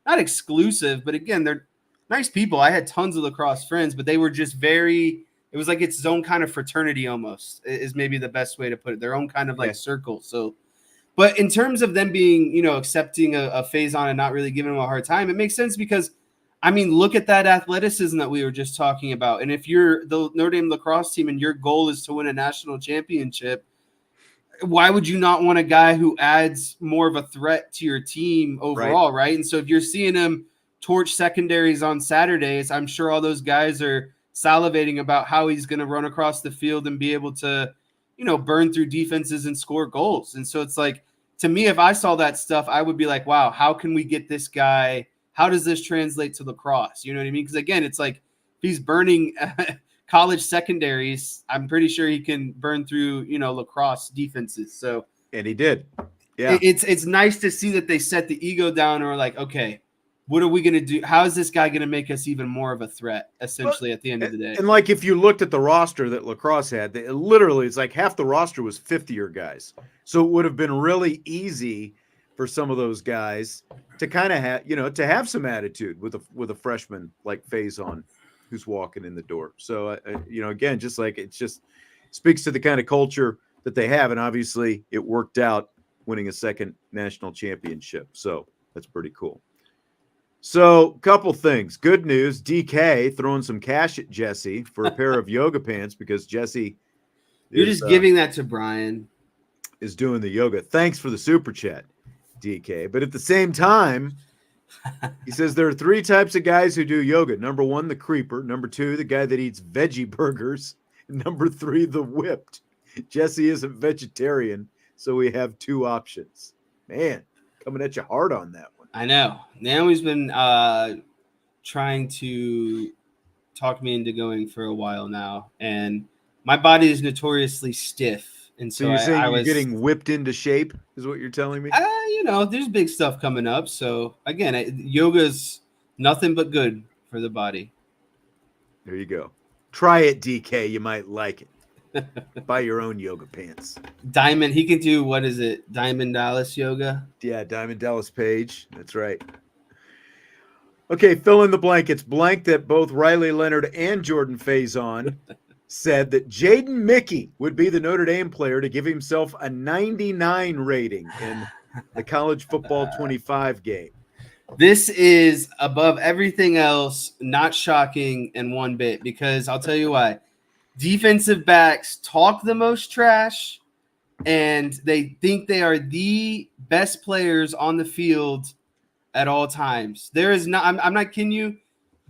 not exclusive, but again, they're nice people. I had tons of lacrosse friends, but they were just it was like its own kind of fraternity almost is maybe the best way to put it. Their own kind of like circle. So, but in terms of them being, accepting a Faison and not really giving him a hard time, it makes sense because, I mean, look at that athleticism that we were just talking about. And if you're the Notre Dame lacrosse team and your goal is to win a national championship, why would you not want a guy who adds more of a threat to your team overall, right? And so if you're seeing him torch secondaries on Saturdays, I'm sure all those guys are salivating about how he's going to run across the field and be able to, burn through defenses and score goals. And so it's like, to me, if I saw that stuff, I would be like, wow, how can we get this guy? How does this translate to lacrosse? You know what I mean? Because again, it's like if he's burning college secondaries, I'm pretty sure he can burn through, lacrosse defenses. So, and he did. Yeah. It's nice to see that they set the ego down and are like, okay, what are we going to do? How is this guy going to make us even more of a threat, essentially, at the end of the day? And like if you looked at the roster that lacrosse had, it's like half the roster was fifth-year guys. So it would have been really easy for some of those guys to kind of have, to have some attitude with a freshman like Faison who's walking in the door. So, again, just like it just speaks to the kind of culture that they have. And obviously it worked out winning a second national championship. So that's pretty cool. So, couple things. Good news. DK throwing some cash at Jesse for a pair of yoga pants because Jesse You're just giving that to Brian. Is doing the yoga. Thanks for the super chat, DK. But at the same time, he says there are 3 types of guys who do yoga. Number 1, the creeper. Number 2, the guy that eats veggie burgers. And number 3, the whipped. Jesse isn't vegetarian, so we have 2 options. Man, coming at you hard on that one. I know. Naomi's been trying to talk me into going for a while now, and my body is notoriously stiff. And so you're saying you're getting whipped into shape is what you're telling me? There's big stuff coming up. So again, yoga's nothing but good for the body. There you go. Try it, DK. You might like it. Buy your own yoga pants. Diamond, he can do, what is it? Diamond Dallas yoga? Yeah, Diamond Dallas Page. That's right. Okay, fill in the blank. It's blank that both Riley Leonard and Jordan Faison said that Jayden Mickey would be the Notre Dame player to give himself a 99 rating in the college football 25 game. This is above everything else, not shocking in one bit, because I'll tell you why. Defensive backs talk the most trash, and they think they are the best players on the field at all times. There is not, I'm not kidding you.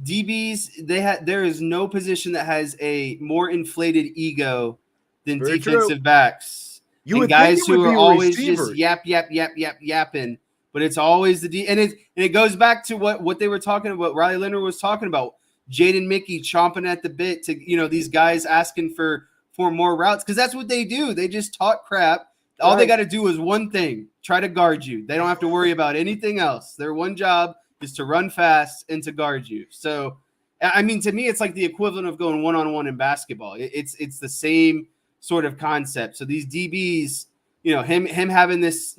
DBs, there is no position that has a more inflated ego than Very defensive true. Backs. You and guys who are always just yapping, but it's always and it goes back to what they were talking about. Riley Leonard was talking about Jayden Mickey chomping at the bit to these guys asking for more routes, because that's what they do. They just talk crap. All they got to do is one thing: try to guard you. They don't have to worry about anything else. Their one job is to run fast and to guard you. So, I mean, to me, it's like the equivalent of going one-on-one in basketball. It's the same sort of concept. So these DBs, him having this,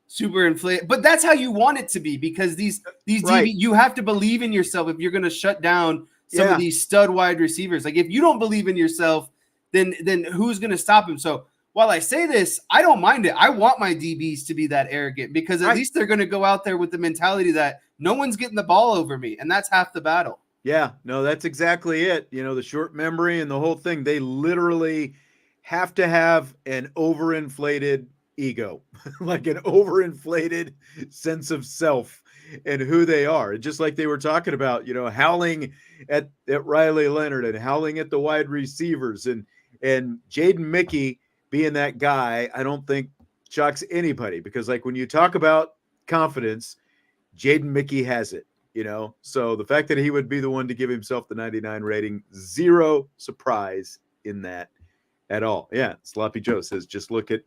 super inflated, but that's how you want it to be, because these DB, you have to believe in yourself if you're going to shut down some of these stud wide receivers. Like, if you don't believe in yourself, then who's going to stop him? So while I say this, I don't mind it. I want my DBs to be that arrogant, because at least they're going to go out there with the mentality that no one's getting the ball over me, and that's half the battle. Yeah, no, that's exactly it. The short memory and the whole thing, they literally have to have an overinflated ego, like an overinflated sense of self and who they are. Just like they were talking about, howling at Riley Leonard and howling at the wide receivers, and Jayden Mickey being that guy, I don't think shocks anybody, because like when you talk about confidence, Jayden Mickey has it, so the fact that he would be the one to give himself the 99 rating, zero surprise in that at all. Yeah. Sloppy Joe says, just look at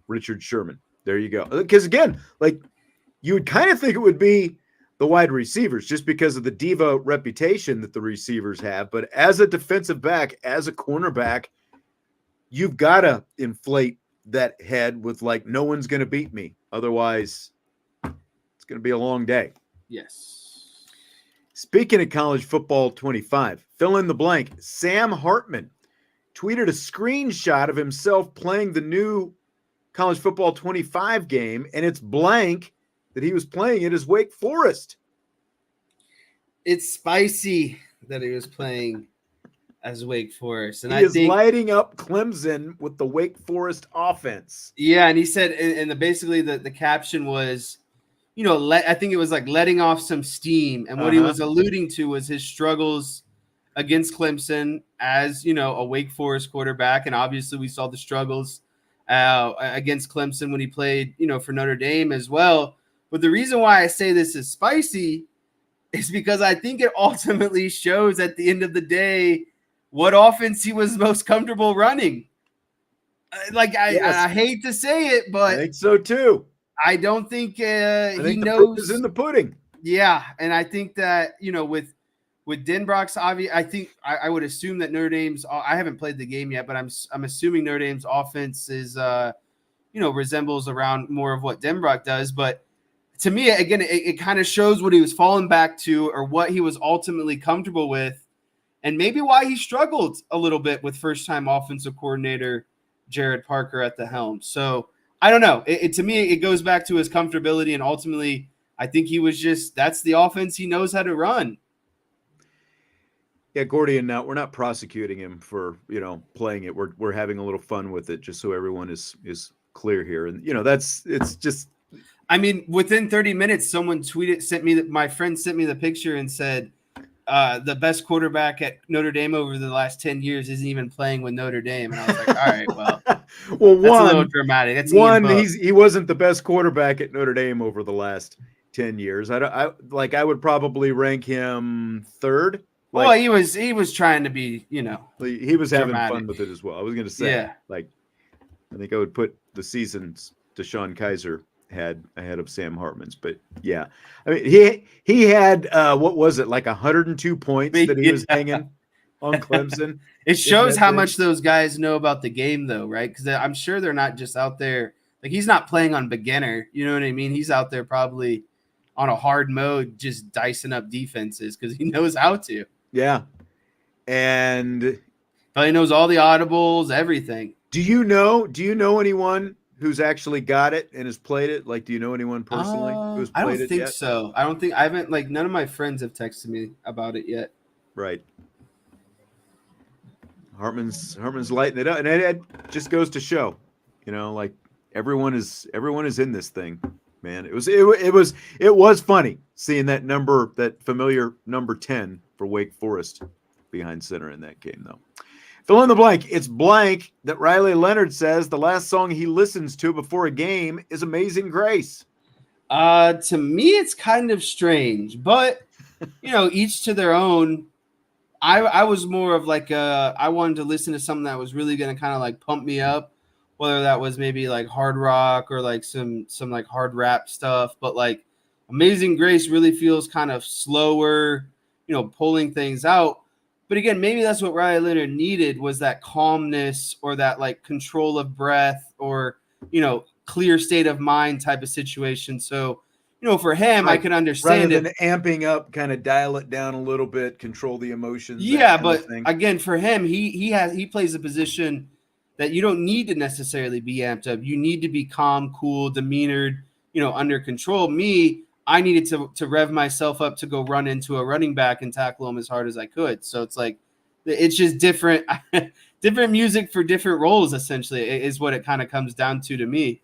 Richard Sherman. There you go. Because again, like, you would kind of think it would be the wide receivers just because of the diva reputation that the receivers have. But as a defensive back, as a cornerback, you've got to inflate that head with like, no one's going to beat me. Otherwise, it's going to be a long day. Yes. Speaking of college football 25, fill in the blank. Sam Hartman tweeted a screenshot of himself playing the new college football 25 game, and it's blank that he was playing it as Wake Forest. It's spicy that he was playing as Wake Forest. And he is lighting up Clemson with the Wake Forest offense. Yeah, and he said, and basically the caption was, I think it was like letting off some steam. And what he was alluding to was his struggles against Clemson as, a Wake Forest quarterback. And obviously we saw the struggles against Clemson when he played, for Notre Dame as well. But the reason why I say this is spicy is because I think it ultimately shows at the end of the day what offense he was most comfortable running. I hate to say it, but I think so too. I don't think he the knows. proof is in the pudding. Yeah, and I think that with Denbrock's obvious, I think I would assume that Notre Dame's. I haven't played the game yet, but I'm assuming Notre Dame's offense is resembles around more of what Denbrock does. But to me, again, it kind of shows what he was falling back to, or what he was ultimately comfortable with, and maybe why he struggled a little bit with first-time offensive coordinator Jared Parker at the helm. So I don't know. To me, it goes back to his comfortability, and ultimately, I think he was that's the offense he knows how to run. Yeah, Gordy, and now we're not prosecuting him for, playing it. We're having a little fun with it, just so everyone is clear here. And, it's just. I mean, within 30 minutes, someone my friend sent me the picture and said, the best quarterback at Notre Dame over the last 10 years isn't even playing with Notre Dame. And I was like, all right, well, that's a little dramatic. That's he wasn't the best quarterback at Notre Dame over the last 10 years. I would probably rank him third. Well, he was trying to be, he was having dramatic. fun with it as well. I was going to say, I think I would put the seasons DeShone Kizer had ahead of Sam Hartman's, but yeah, I mean, he had what was it, like 102 points that he was hanging on Clemson. It shows how much those guys know about the game, though, right? Because I'm sure they're not just out there like he's not playing on beginner. You know what I mean? He's out there probably on a hard mode, just dicing up defenses because he knows how to. Yeah, and he knows all the audibles, everything. Do you know anyone who's actually got it and has played it? Like, do you know anyone personally who's played it? I don't think yet? so. I haven't, like, none of my friends have texted me about it yet. Right. Hartman's lighting it up, and it just goes to show, like everyone is in this thing, man. It was funny seeing that familiar number 10 for Wake Forest behind center in that game, though. Fill in the blank. It's blank that Riley Leonard says the last song he listens to before a game is Amazing Grace. To me, it's kind of strange, but, each to their own. I was more of like I wanted to listen to something that was really going to kind of like pump me up, whether that was maybe like hard rock or like some like hard rap stuff. But like Amazing Grace really feels kind of slower, pulling things out. But again, maybe that's what Riley Leonard needed, was that calmness or that like control of breath or, clear state of mind type of situation. So, for him, I can understand rather than amping up, kind of dial it down a little bit, control the emotions. Yeah, but again, for him, he plays a position that you don't need to necessarily be amped up. You need to be calm, cool, demeanored, under control. I needed to rev myself up to go run into a running back and tackle him as hard as I could. So it's like, it's just different music for different roles, essentially, is what it kind of comes down to me.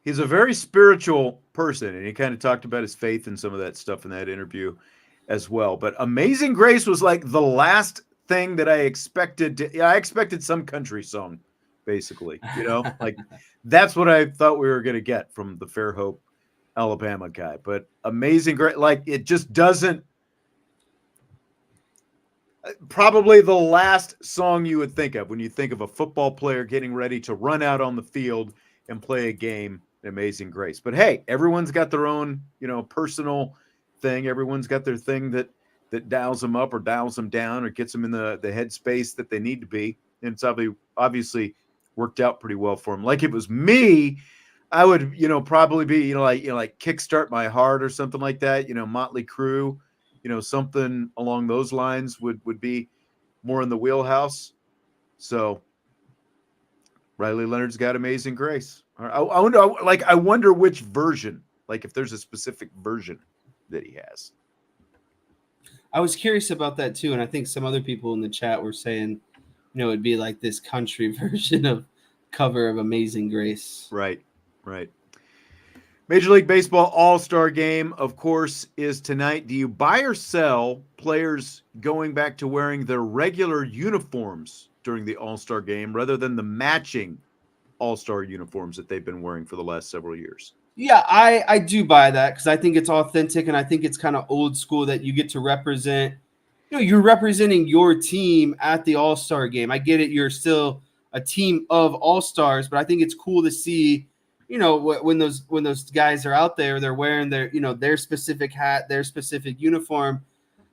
He's a very spiritual person, and he kind of talked about his faith and some of that stuff in that interview as well. But Amazing Grace was like the last thing that I expected. I expected some country song, basically, like that's what I thought we were going to get from the Fairhope, Alabama guy. But Amazing Grace, like, it just doesn't. Probably the last song you would think of when you think of a football player getting ready to run out on the field and play a game. Amazing Grace. But hey, everyone's got their own, personal thing. Everyone's got their thing that dials them up or dials them down or gets them in the headspace that they need to be. And it's obviously worked out pretty well for them. Like, it was me, I would, probably be, like Kickstart My Heart or something like that, Motley Crue, something along those lines would be more in the wheelhouse. So Riley Leonard's got Amazing Grace. I wonder which version, like if there's a specific version that he has. I was curious about that too, and I think some other people in the chat were saying, it'd be like this country version of cover of Amazing Grace. Right. Major League Baseball All-Star Game, of course, is tonight. Do you buy or sell players going back to wearing their regular uniforms during the All-Star Game rather than the matching All-Star uniforms that they've been wearing for the last several years? Yeah, I do buy that because I think it's authentic and I think it's kind of old school that you get to represent, you're representing your team at the All-Star Game. I get it. You're still a team of All-Stars, but I think it's cool to see, when those guys are out there, they're wearing their specific hat, their specific uniform.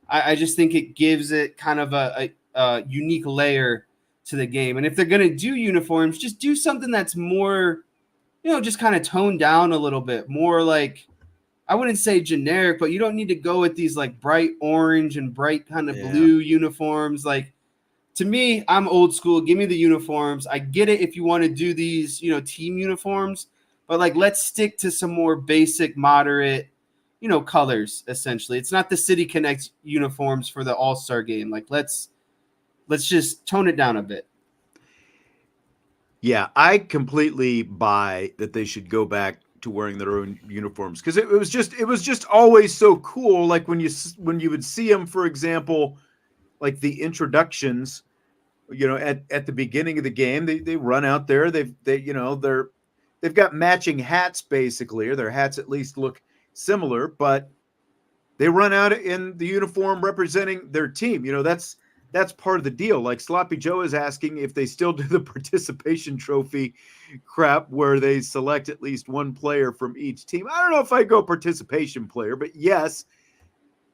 I just think it gives it kind of a unique layer to the game. And if they're going to do uniforms, just do something that's more, just kind of toned down a little bit more. Like, I wouldn't say generic, but you don't need to go with these like bright orange and bright kind of blue uniforms. Like, to me, I'm old school. Give me the uniforms. I get it if you want to do these, team uniforms, but like, let's stick to some more basic, moderate, colors essentially. It's not the City Connect uniforms for the All-Star game. Like let's just tone it down a bit. Yeah, I completely buy that they should go back to wearing their own uniforms because it was just always so cool. Like when you would see them, for example, like the introductions, at the beginning of the game, they run out there. They've got matching hats basically, or their hats at least look similar, but they run out in the uniform representing their team. That's part of the deal. Like Sloppy Joe is asking if they still do the participation trophy crap where they select at least one player from each team. I don't know if I go participation player, but yes,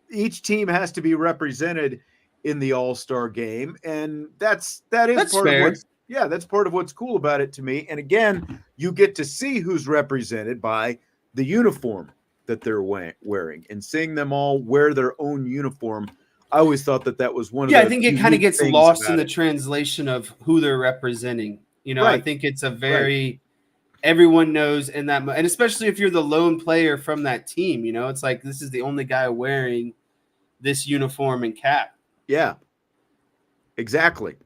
each team has to be represented in the All-Star game. And that's part fair. That's part of what's cool about it to me. And again, you get to see who's represented by the uniform that they're wearing, and seeing them all wear their own uniform. I always thought that was one of the I think it kind of gets lost in the it. Translation of who they're representing. Right. I think it's a very everyone knows in that, and especially if you're the lone player from that team, it's like this is the only guy wearing this uniform and cap. Yeah, exactly.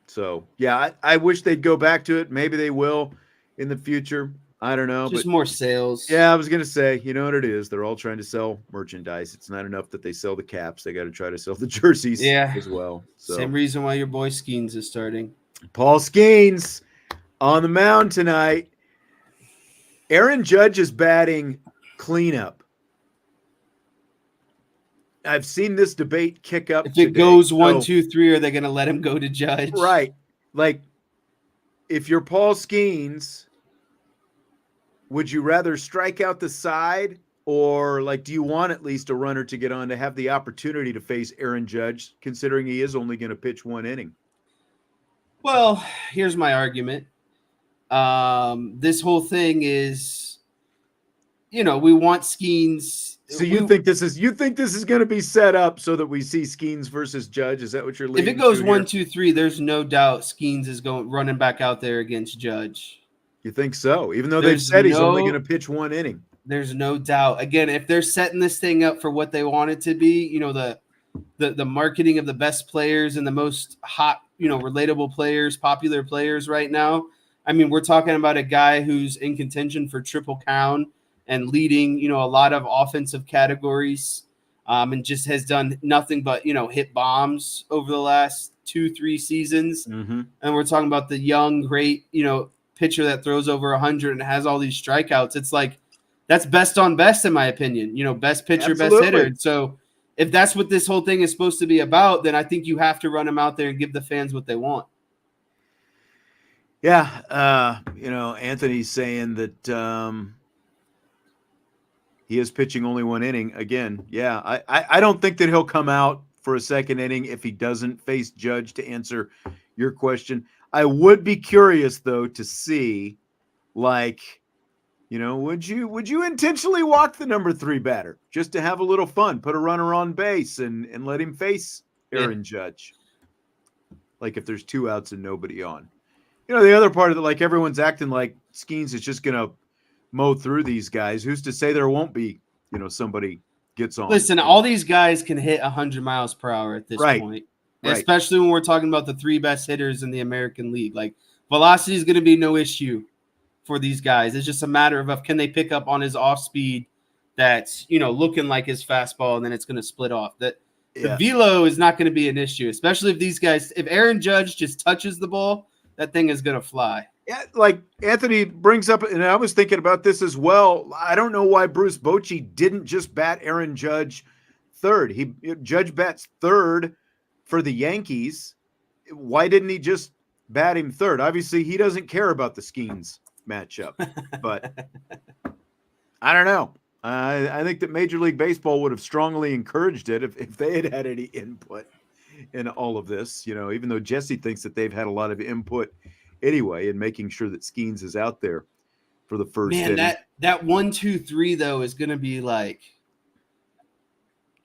So yeah, I wish they'd go back to it. Maybe they will in the future. I don't know. Just more sales. Yeah, I was going to say, you know what it is. They're all trying to sell merchandise. It's not enough that they sell the caps. They got to try to sell the jerseys as well. So. Same reason why your boy Skeens is starting. Paul Skeens on the mound tonight. Aaron Judge is batting cleanup. I've seen this debate kick up. If it goes 1, 2, 3, are they going to let him go to Judge? Right. Like, if you're Paul Skeens, would you rather strike out the side, or do you want at least a runner to get on to have the opportunity to face Aaron Judge, considering he is only going to pitch one inning? Well, here's my argument. This whole thing is, we want Skeens. So you think this is going to be set up so that we see Skeens versus Judge? Is that what you're leading to? If it goes 1, 2, 3, there's no doubt Skeens is running back out there against Judge. You think so? Even though they've said he's only going to pitch one inning. There's no doubt. Again, if they're setting this thing up for what they want it to be, the marketing of the best players and the most hot, relatable players, popular players right now. I mean, we're talking about a guy who's in contention for Triple Crown and leading, a lot of offensive categories, and just has done nothing but, hit bombs over the last 2-3 seasons. Mm-hmm. And we're talking about the young, great, pitcher that throws over 100 and has all these strikeouts. It's like that's best on best, in my opinion. Best pitcher, Absolutely. Best hitter. So if that's what this whole thing is supposed to be about, then I think you have to run him out there and give the fans what they want. Yeah, Anthony's saying that he is pitching only one inning again. Yeah, I don't think that he'll come out for a second inning if he doesn't face Judge, to answer your question. I would be curious though to see, would you intentionally walk the number 3 batter just to have a little fun, put a runner on base and let him face Aaron Judge? Like if there's 2 outs and nobody on. The other part of it, everyone's acting like Skeens is just going to mow through these guys. Who's to say there won't be, somebody gets on? Listen, all these guys can hit 100 miles per hour at this point. Right. Especially when we're talking about the 3 best hitters in the American League. Velocity is going to be no issue for these guys. It's just a matter of can they pick up on his off speed that's, looking like his fastball, and then it's going to split off. The velo is not going to be an issue, especially if Aaron Judge just touches the ball, that thing is going to fly. Yeah, like Anthony brings up, and I was thinking about this as well. I don't know why Bruce Bochy didn't just bat Aaron Judge third. Judge bats third for the Yankees. Why didn't he just bat him third? Obviously, he doesn't care about the Skeens matchup, but I don't know. I think that Major League Baseball would have strongly encouraged it if they had had any input in all of this, even though Jesse thinks that they've had a lot of input anyway in making sure that Skeens is out there for the first inning. That 1, 2, 3 though is going to be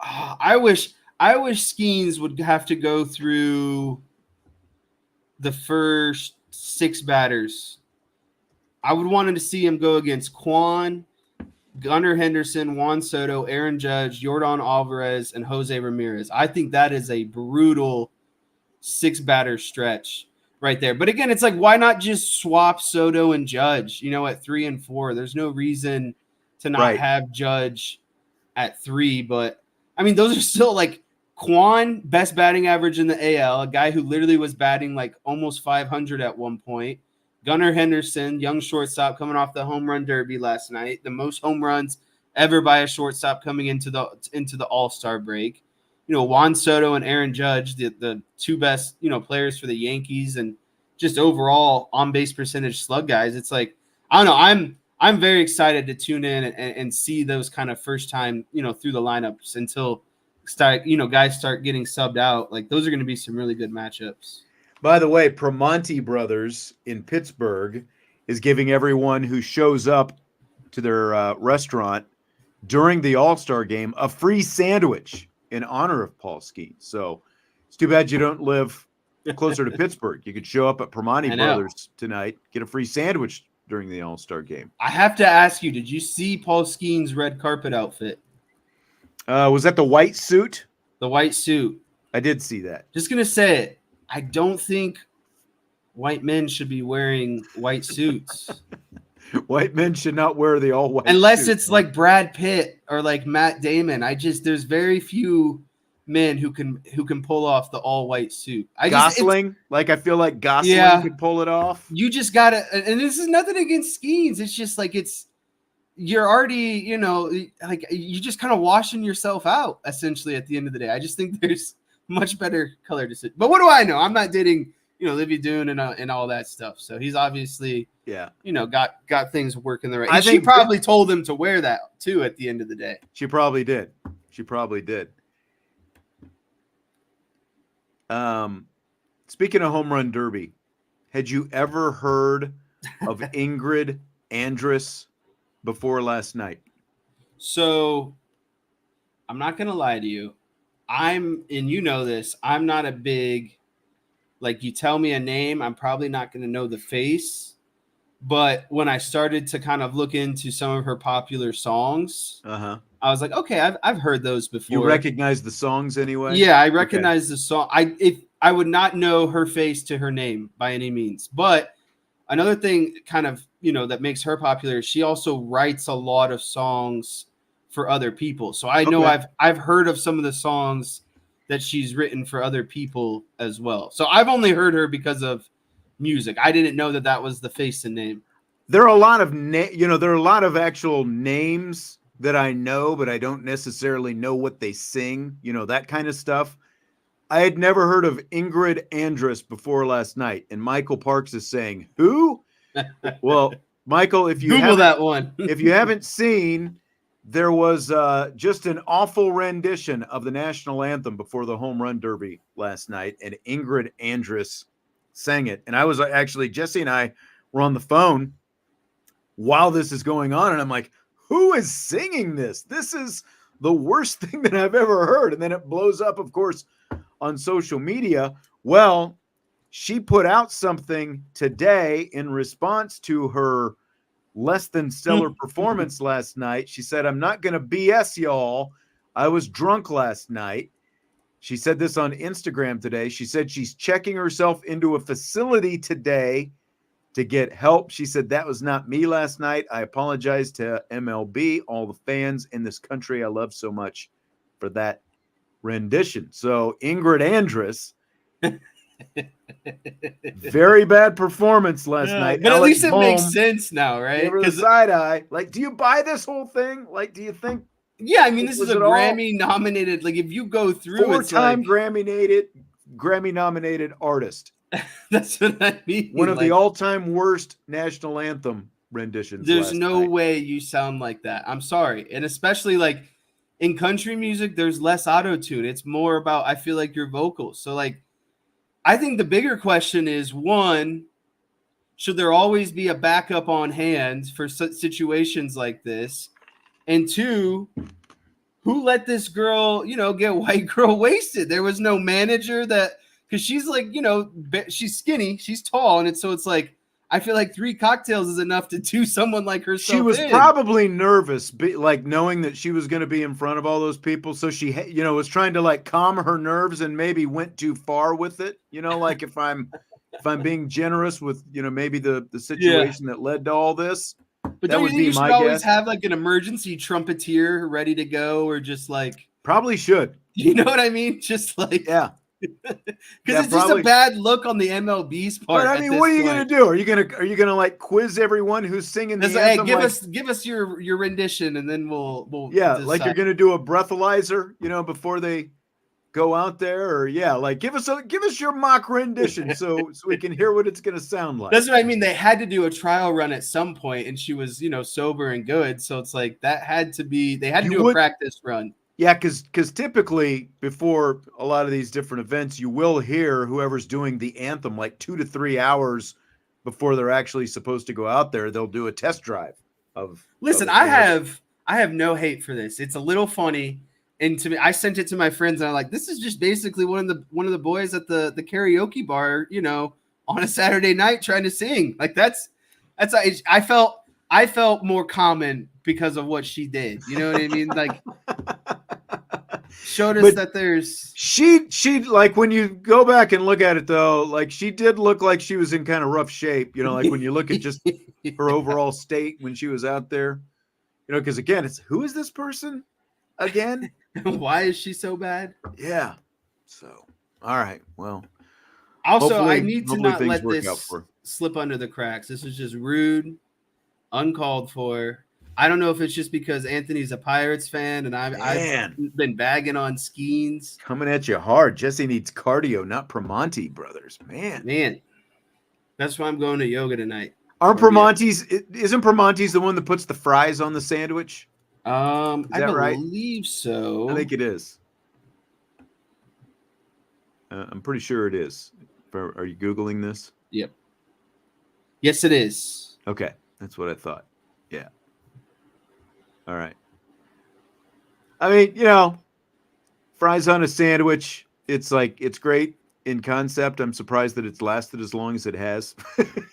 I wish Skeens would have to go through the first 6 batters. I would want to see him go against Quan, Gunnar Henderson, Juan Soto, Aaron Judge, Jordan Alvarez, and Jose Ramirez. I think that is a brutal 6-batter stretch right there. But again, it's like, why not just swap Soto and Judge, at 3 and 4? There's no reason to not have Judge at 3. But, I mean, those are still like Quan, best batting average in the AL, a guy who literally was batting like almost 500 at one point. Gunnar Henderson, young shortstop coming off the home run derby last night, the most home runs ever by a shortstop coming into the All-Star break. Juan Soto and Aaron Judge, the two best, players for the Yankees, and just overall on-base percentage slug guys. It's like, I don't know, I'm very excited to tune in and see those kind of first time, through the lineups until guys start getting subbed out. Like, those are going to be some really good matchups. By the way, Primanti Brothers in Pittsburgh is giving everyone who shows up to their restaurant during the All-Star game a free sandwich in honor of Paul Skeens. So it's too bad you don't live closer to Pittsburgh. You could show up at Primanti Brothers tonight, get a free sandwich during the All-Star game. I have to ask you, did you see Paul Skeens' red carpet outfit? Was that the white suit? The white suit. I did see that. Just going to say it. I don't think white men should be wearing white suits. White men should not wear the all white unless suit. It's like Brad Pitt or like Matt Damon. There's very few men who can pull off the all white suit. Gosling, I feel like Gosling could pull it off. You just gotta, and this is nothing against Skeens. It's just like you're already, like you just kind of washing yourself out essentially at the end of the day. I just think there's much better color to sit. But what do I know? I'm not dating, Livy Dune and all that stuff. So he's obviously, got things working the right. I think she probably told him to wear that too at the end of the day. She probably did. Speaking of home run derby, had you ever heard of Ingrid Andress before last night? So I'm not going to lie to you. and you know this, I'm not a big, like, you tell me a name, I'm probably not going to know the face. But when I started to kind of look into some of her popular songs, I was like, okay, I've heard those before. You recognize the songs anyway? Yeah, I recognize the song. I would not know her face to her name by any means. But another thing kind of, that makes her popular, she also writes a lot of songs for other people. So I know I've heard of some of the songs that she's written for other people as well. So I've only heard her because of music. I didn't know that was the face and name. There are a lot of there are a lot of actual names that I know, but I don't necessarily know what they sing, that kind of stuff. I had never heard of Ingrid Andress before last night, and Michael Parks is saying, who? Well, Michael, if you Google that one. If you haven't seen, there was just an awful rendition of the national anthem before the home run derby last night, and Ingrid Andress sang it. And I was actually, Jesse and I were on the phone while this is going on, and I'm like, who is singing this? This is the worst thing that I've ever heard. And then it blows up, of course, on social media. Well, she put out something today in response to her less than stellar performance last night. She said, I'm not going to BS y'all. I was drunk last night. She said this on Instagram today. She said she's checking herself into a facility today to get help. She said, that was not me last night. I apologize to MLB, all the fans in this country I love so much, for that rendition. So Ingrid Andress, very bad performance last night. But at least it makes sense now, right? Because side eye. Like, do you buy this whole thing? Like, do you think? Yeah, I mean, this is a Grammy nominated. Like, if you go through, four-time Grammy nominated artist. That's what I mean. One of the all-time worst national anthem renditions. There's no way you sound like that. I'm sorry. And especially like in country music, there's less auto-tune. It's more about, I feel like, your vocals. So like, I think the bigger question is, one, should there always be a backup on hand for situations like this? And two, who let this girl, get white girl wasted? There was no manager that, because she's like, she's skinny, she's tall. And so it's like, I feel like 3 cocktails is enough to do someone like herself. She was in. probably nervous, like knowing that she was going to be in front of all those people. So she, was trying to like calm her nerves and maybe went too far with it. Like if I'm being generous with, maybe the situation that led to all this. But don't you think you should always have like an emergency trumpeter ready to go, or just like probably should. You know what I mean? Just like because it's just a bad look on the MLB's part. But I mean, what are you going to do? Are you going to like quiz everyone who's singing the anthem? Hey, give us your rendition, and then we'll decide. Like you're going to do a breathalyzer, before they go out there, or like give us your mock rendition so we can hear what it's going to sound like. That's what I mean. They had to do a trial run at some point, and she was sober and good, so it's like that had to be. They had to do a practice run. Yeah, because typically before a lot of these different events, you will hear whoever's doing the anthem like 2 to 3 hours before they're actually supposed to go out there. They'll do a test drive of. Listen, I have no hate for this. It's a little funny, and to me, I sent it to my friends, and I'm like, this is just basically one of the boys at the karaoke bar, on a Saturday night trying to sing. Like that's. I felt more common because of what she did. You know what I mean? Like. Showed us that there's she like when you go back and look at it though, like she did look like she was in kind of rough shape, like when you look at just her overall state when she was out there, because again, it's who is this person again? Why is she so bad? Yeah. So, all right. Well, also I need to not let this slip under the cracks. This is just rude, uncalled for. I don't know if it's just because Anthony's a Pirates fan and I've been bagging on Skeens. Coming at you hard. Jesse needs cardio, not Primanti, brothers. Man. That's why I'm going to yoga tonight. Isn't Primanti's the one that puts the fries on the sandwich? I believe so. I think it is. I'm pretty sure it is. Are you Googling this? Yep. Yes, it is. Okay. That's what I thought. Yeah. All right. I mean, fries on a sandwich. It's great in concept. I'm surprised that it's lasted as long as it has.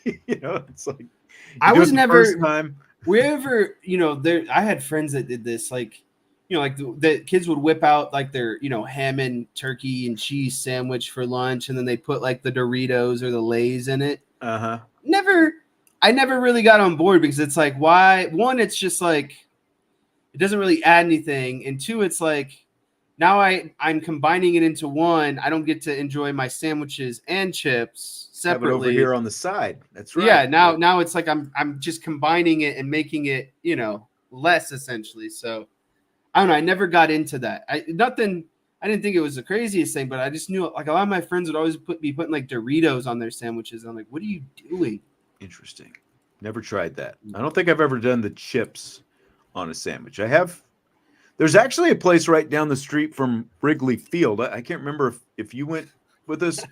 It's like I was never first time. Wherever I had friends that did this. Like, like the kids would whip out like their ham and turkey and cheese sandwich for lunch, and then they put like the Doritos or the Lay's in it. I never really got on board because it's like, why? One, it's just like. It doesn't really add anything. And 2, it's like now I'm combining it into one. I don't get to enjoy my sandwiches and chips separately. Have it over here on the side. That's right. Yeah. Now it's like I'm just combining it and making it, less essentially. So I don't know. I never got into that. I didn't think it was the craziest thing, but I just knew like a lot of my friends would always be putting like Doritos on their sandwiches. I'm like, what are you doing? Interesting. Never tried that. I don't think I've ever done the chips on a sandwich. There's actually a place right down the street from Wrigley Field. I can't remember if you went with us.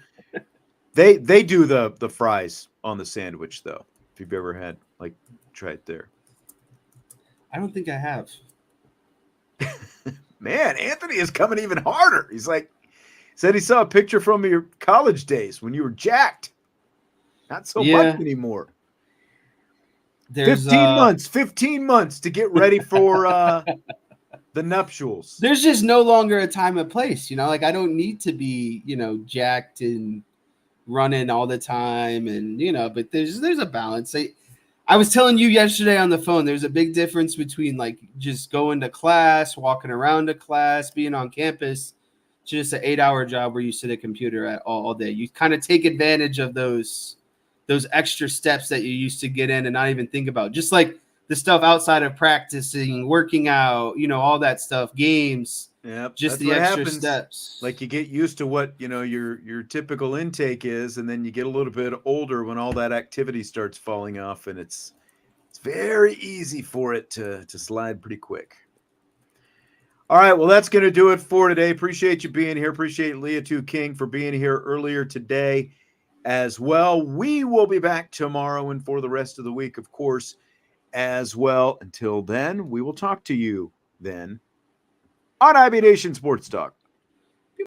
They do the fries on the sandwich though. If you've ever had try it there. I don't think I have. Man, Anthony is coming even harder. He's said he saw a picture from your college days when you were jacked. Not so much anymore. There's 15 months to get ready for the nuptials. There's just no longer a time and place, like I don't need to be, jacked and running all the time. And, but there's a balance. I was telling you yesterday on the phone, there's a big difference between like just going to class, walking around to class, being on campus, just an 8-hour job where you sit at a computer all day. You kind of take advantage of those extra steps that you used to get in and not even think about, just like the stuff outside of practicing, working out, all that stuff, games, just the extra steps. Like you get used to what, your typical intake is. And then you get a little bit older when all that activity starts falling off, and it's very easy for it to slide pretty quick. All right. Well, that's going to do it for today. Appreciate you being here. Appreciate Liatu King for being here earlier today as well. We will be back tomorrow and for the rest of the week, of course, as well. Until then, we will talk to you then on IB Nation Sports Talk.